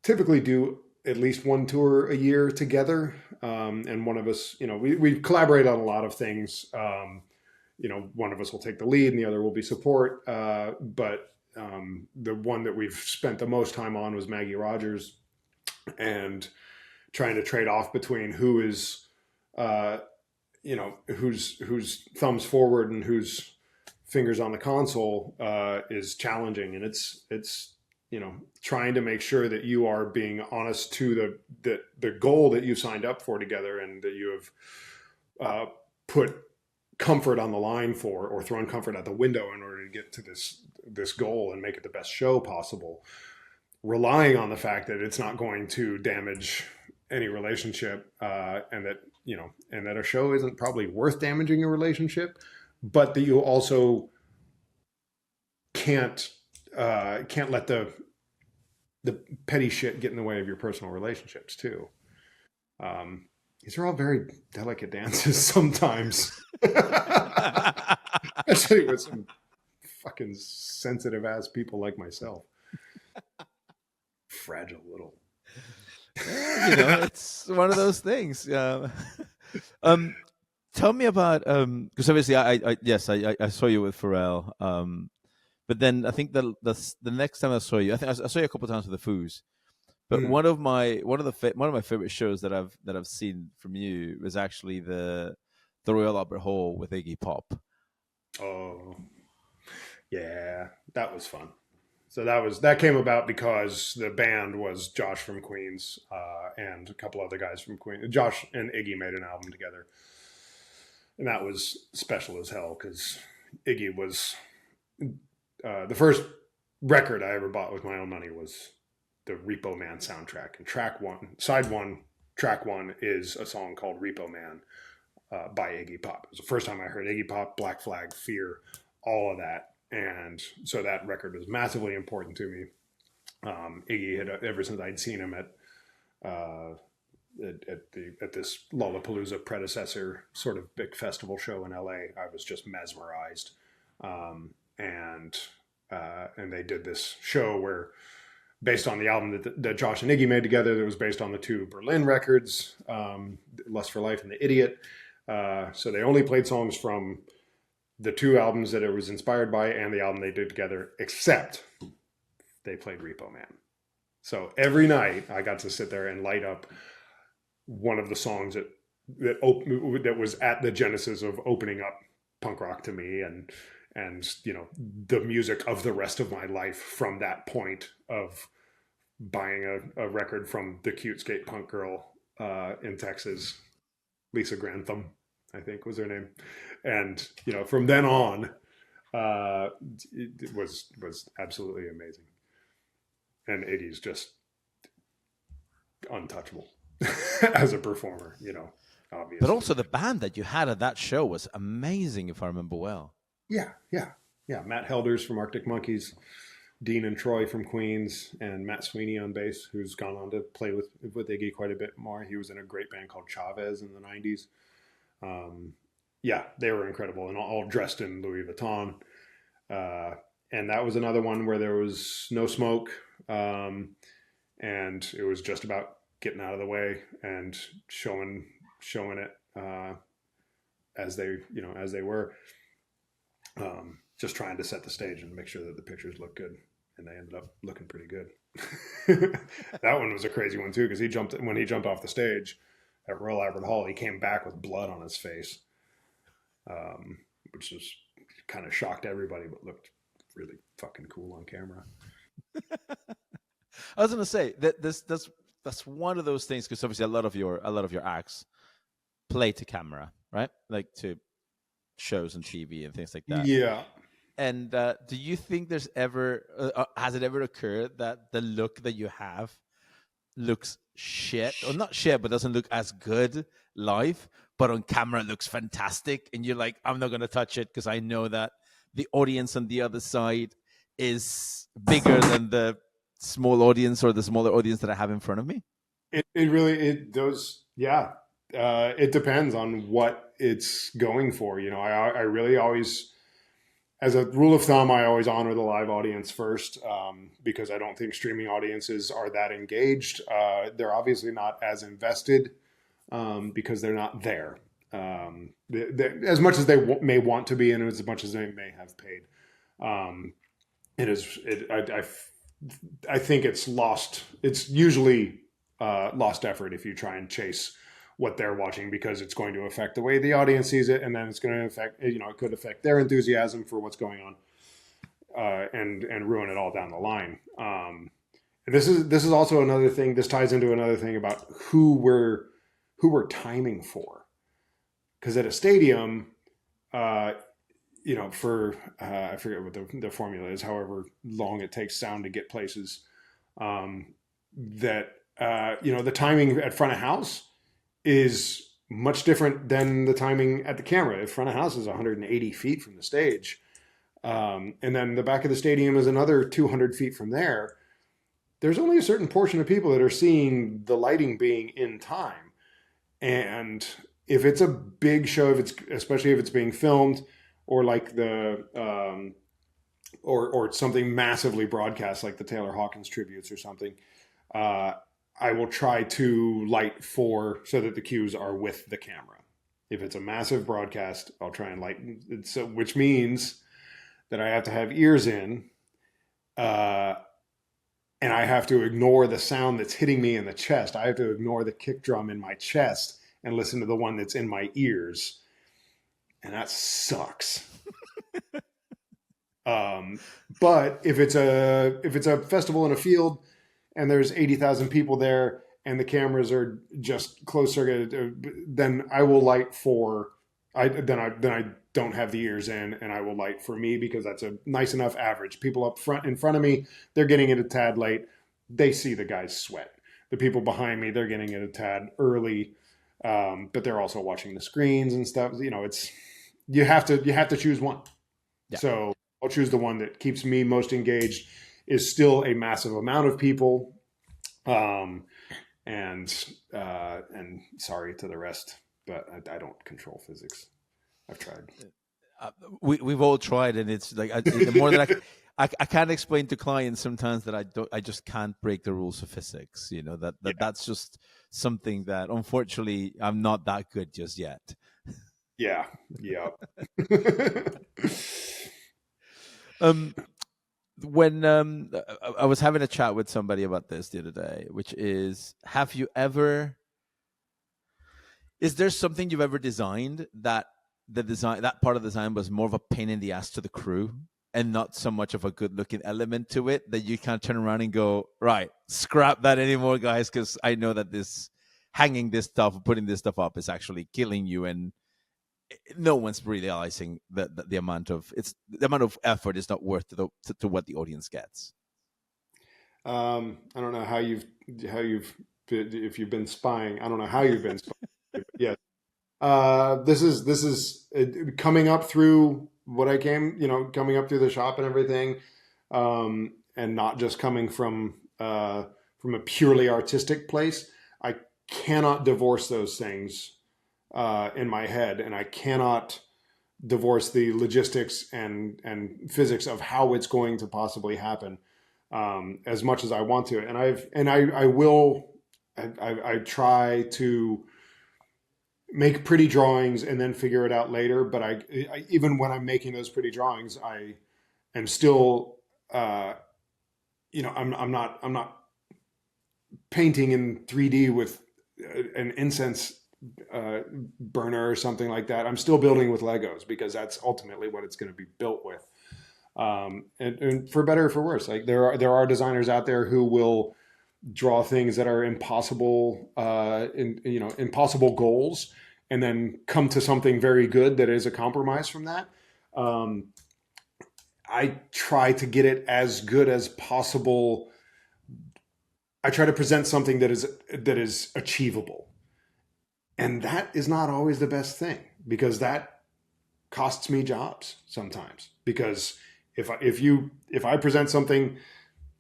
typically do at least one tour a year together. And one of us, we collaborate on a lot of things. One of us will take the lead and the other will be support. But the one that we've spent the most time on was Maggie Rogers, and trying to trade off between who is, whose thumbs forward and whose fingers on the console is challenging. And it's trying to make sure that you are being honest to the goal that you signed up for together, and that you have put comfort on the line for, or thrown comfort out the window in order to get to this goal and make it the best show possible, relying on the fact that it's not going to damage any relationship, and that a show isn't probably worth damaging a relationship, but that you also can't let the petty shit get in the way of your personal relationships too. These are all very delicate dances sometimes. Especially with some fucking sensitive ass people like myself. Fragile little. It's one of those things. Tell me about, because obviously I saw you with Pharrell, but then I think the next time I saw you, I saw you a couple of times with the Foos. But one of my favorite shows that I've seen from you was actually the Royal Albert Hall with Iggy Pop. Oh, yeah, that was fun. So that came about because the band was Josh from Queens, and a couple other guys from Queens. Josh and Iggy made an album together, and that was special as hell because Iggy was the first record I ever bought with my own money was the Repo Man soundtrack, and track one is a song called Repo Man by Iggy Pop. It was the first time I heard Iggy Pop, Black Flag, Fear, all of that. And so that record was massively important to me. Iggy had, ever since I'd seen him at this Lollapalooza predecessor sort of big festival show in LA, I was just mesmerized. And they did this show where, based on the album that Josh and Iggy made together, that was based on the two Berlin records, Lust for Life and The Idiot. So they only played songs from the two albums that it was inspired by and the album they did together, except they played Repo Man. So every night I got to sit there and light up one of the songs that was at the genesis of opening up punk rock to me, and the music of the rest of my life from that point of buying a record from the cute skate punk girl in Texas, Lisa Grantham, I think was her name. And, from then on, it was absolutely amazing. And Iggy's just untouchable as a performer, obviously. But also the band that you had at that show was amazing, if I remember well. Yeah. Matt Helders from Arctic Monkeys, Dean and Troy from Queens, and Matt Sweeney on bass, who's gone on to play with Iggy quite a bit more. He was in a great band called Chavez in the 90s. They were incredible, and all dressed in Louis Vuitton. And that was another one where there was no smoke, and it was just about getting out of the way and showing it as they were. Just trying to set the stage and make sure that the pictures look good, and they ended up looking pretty good. That one was a crazy one too, because when he jumped off the stage, at Royal Albert Hall, he came back with blood on his face, which was kind of shocked everybody, but looked really fucking cool on camera. I was gonna say that that's one of those things, because obviously a lot of your acts play to camera, right? Like to shows on TV and things like that. Yeah. And do you think there's ever has it ever occurred that the look that you have looks shit, or not shit, but doesn't look as good live, but on camera it looks fantastic, and you're like, I'm not gonna touch it because I know that the audience on the other side is bigger than the small audience or the smaller audience that I have in front of me? It depends on what it's going for. You know, I really always, as a rule of thumb, I always honor the live audience first, because I don't think streaming audiences are that engaged. They're obviously not as invested, because they're not there, as much as they may want to be, and as much as they may have paid. I think it's lost. It's usually lost effort if you try and chase what they're watching, because it's going to affect the way the audience sees it, and then it's going to affect, it could affect their enthusiasm for what's going on, and ruin it all down the line. And this is also another thing. This ties into another thing about who we're timing for, because at a stadium, for I forget what the formula is, however long it takes sound to get places, the timing at front of house is much different than the timing at the camera. If front of house is 180 feet from the stage, and then the back of the stadium is another 200 feet from there, there's only a certain portion of people that are seeing the lighting being in time. And if it's a big show, especially if it's being filmed, or like or something massively broadcast, like the Taylor Hawkins tributes or something, I will try to light so that the cues are with the camera. If it's a massive broadcast, I'll try and light, which means that I have to have ears in, and I have to ignore the sound that's hitting me in the chest. I have to ignore the kick drum in my chest and listen to the one that's in my ears. And that sucks. But if it's a festival in a field and there's 80,000 people there and the cameras are just closed circuit, then I will light then I don't have the ears in, and I will light for me, because that's a nice enough average. People up front in front of me, they're getting it a tad late. They see the guys sweat. The people behind me, they're getting it a tad early. But they're also watching the screens and stuff. You have to choose one. Yeah. So I'll choose the one that keeps me most engaged, is still a massive amount of people. And sorry to the rest, but I don't control physics. I've tried. We've all tried, and it's like the more that I can't explain to clients sometimes that I just can't break the rules of physics. That's just something that unfortunately I'm not that good just yet. Yeah. When I was having a chat with somebody about this the other day, which is, is there something you've ever designed that that part of the design was more of a pain in the ass to the crew and not so much of a good looking element to it, that you can't turn around and go, right, scrap that anymore, guys, because I know that this hanging this stuff, putting this stuff up is actually killing you, and no one's realizing that the amount of effort is not worth to what the audience gets. I don't know if you've been spying. I don't know how you've been spying. Yeah. This is coming up through what I coming up through the shop and everything, and not just coming from a purely artistic place. I cannot divorce those things in my head, and I cannot divorce the logistics and physics of how it's going to possibly happen, as much as I want to. And I try to make pretty drawings and then figure it out later. But I even when I'm making those pretty drawings, I am still, I'm not painting in 3D with an incense burner or something like that. I'm still building with Legos because that's ultimately what it's going to be built with. And for better or for worse, like there are designers out there who will draw things that are impossible, impossible goals, and then come to something very good that is a compromise from that. I try to get it as good as possible. I try to present something that is achievable, and that is not always the best thing because that costs me jobs sometimes. Because if I present something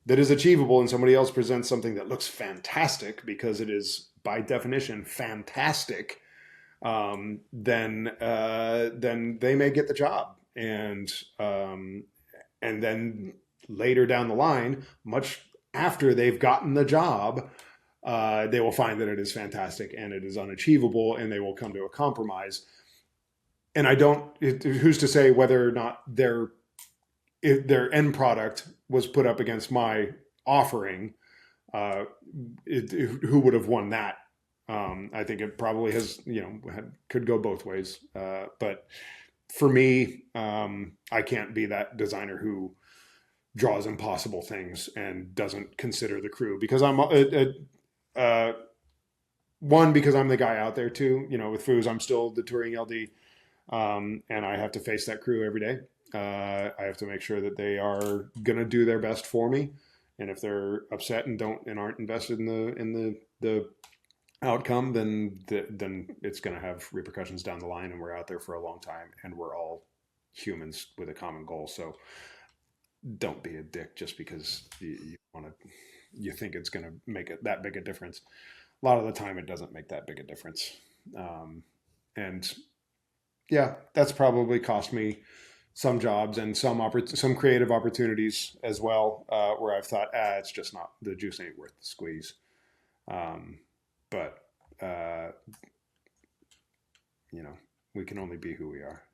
that is achievable and somebody else presents something that looks fantastic because it is by definition fantastic, then they may get the job, and then later down the line, much after they've gotten the job, they will find that it is fantastic and it is unachievable, and they will come to a compromise. And who's to say whether or not their end product was put up against my offering, who would have won that? I think it probably has, could go both ways. But for me, I can't be that designer who draws impossible things and doesn't consider the crew, because one, because I'm the guy out there too, with Foos, I'm still the touring LD. And I have to face that crew every day. I have to make sure that they are going to do their best for me. And if they're upset and aren't invested in the outcome, then it's going to have repercussions down the line, and we're out there for a long time, and we're all humans with a common goal. So don't be a dick just because you think it's going to make it that big a difference. A lot of the time it doesn't make that big a difference. And yeah, that's probably cost me some jobs and some creative opportunities as well, where I've thought, it's just not, the juice ain't worth the squeeze. But we can only be who we are.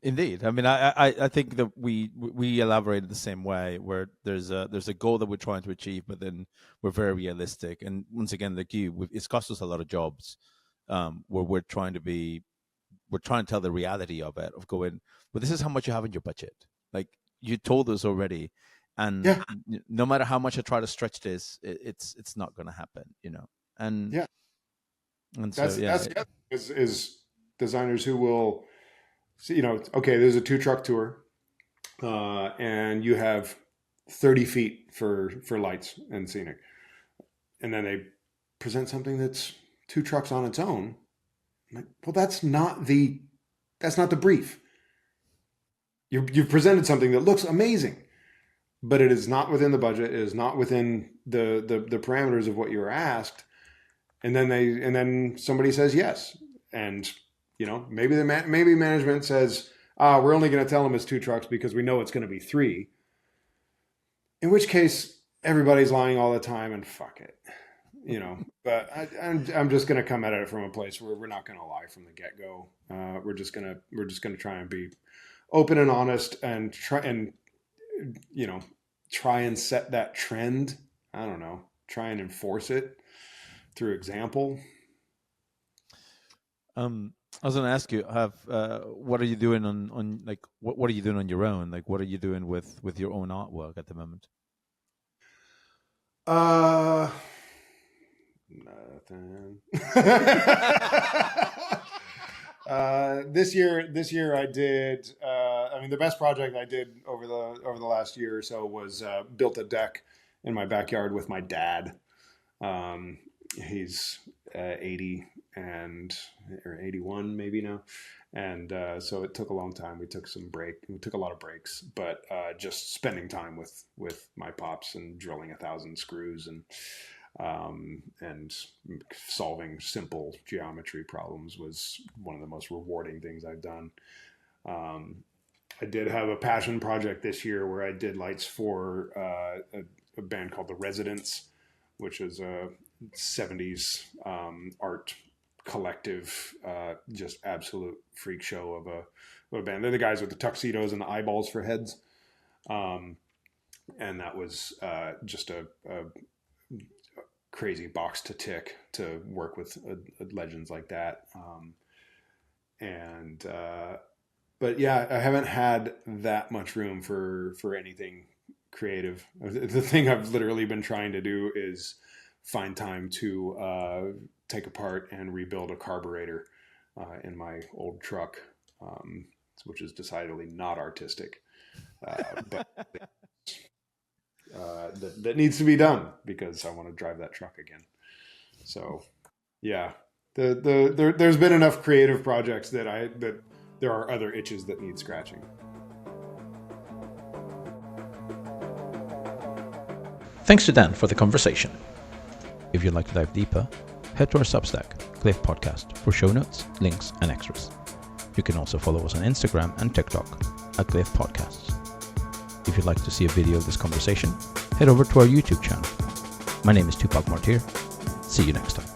Indeed. I mean, I think that we elaborated the same way, where there's a goal that we're trying to achieve, but then we're very realistic. And once again, like it's cost us a lot of jobs, where we're trying to tell the reality of it, of going, well, this is how much you have in your budget. Like, you told us already, and yeah. No matter how much I try to stretch this, it's not going to happen, And yeah, and that's so yeah, the other thing is designers who will, okay, there's a 2-truck tour, and you have 30 feet for lights and scenic, and then they present something that's 2 trucks on its own. I'm like, well, that's not the brief. You've presented something that looks amazing, but it is not within the budget. It is not within the parameters of what you were asked. And then somebody says yes, and maybe maybe management says, we're only going to tell them it's 2 trucks because we know it's going to be 3. In which case, everybody's lying all the time, and fuck it. But I'm just going to come at it from a place where we're not going to lie from the get go. We're just going to try and be open and honest, and try and set that trend. I don't know, try and enforce it through example. I was going to ask you, what are you doing on like what are you doing on your own? Like, what are you doing with your own artwork at the moment? Nothing. This year I did. The best project I did over the last year or so was built a deck in my backyard with my dad. He's 80 or 81 maybe now, and so it took a long time. We took a lot of breaks, but just spending time with my pops and drilling 1,000 screws and solving simple geometry problems was one of the most rewarding things I've done. I did have a passion project this year where I did lights for a band called The Residents, which is a 70s art collective, just absolute freak show of a band. They're the guys with the tuxedos and the eyeballs for heads. And that was just a crazy box to tick to work with legends like that. But yeah, I haven't had that much room for anything creative. The thing I've literally been trying to do is find time to take apart and rebuild a carburetor in my old truck, which is decidedly not artistic, but that needs to be done because I want to drive that truck again. So yeah, there's been enough creative projects that there are other itches that need scratching. Thanks to Dan for the conversation. If you'd like to dive deeper, head to our Substack, glyph-podcast, for show notes, links, and extras. You can also follow us on Instagram and TikTok at glyph-podcasts. If you'd like to see a video of this conversation, head over to our YouTube channel. My name is Tupac Martyr. See you next time.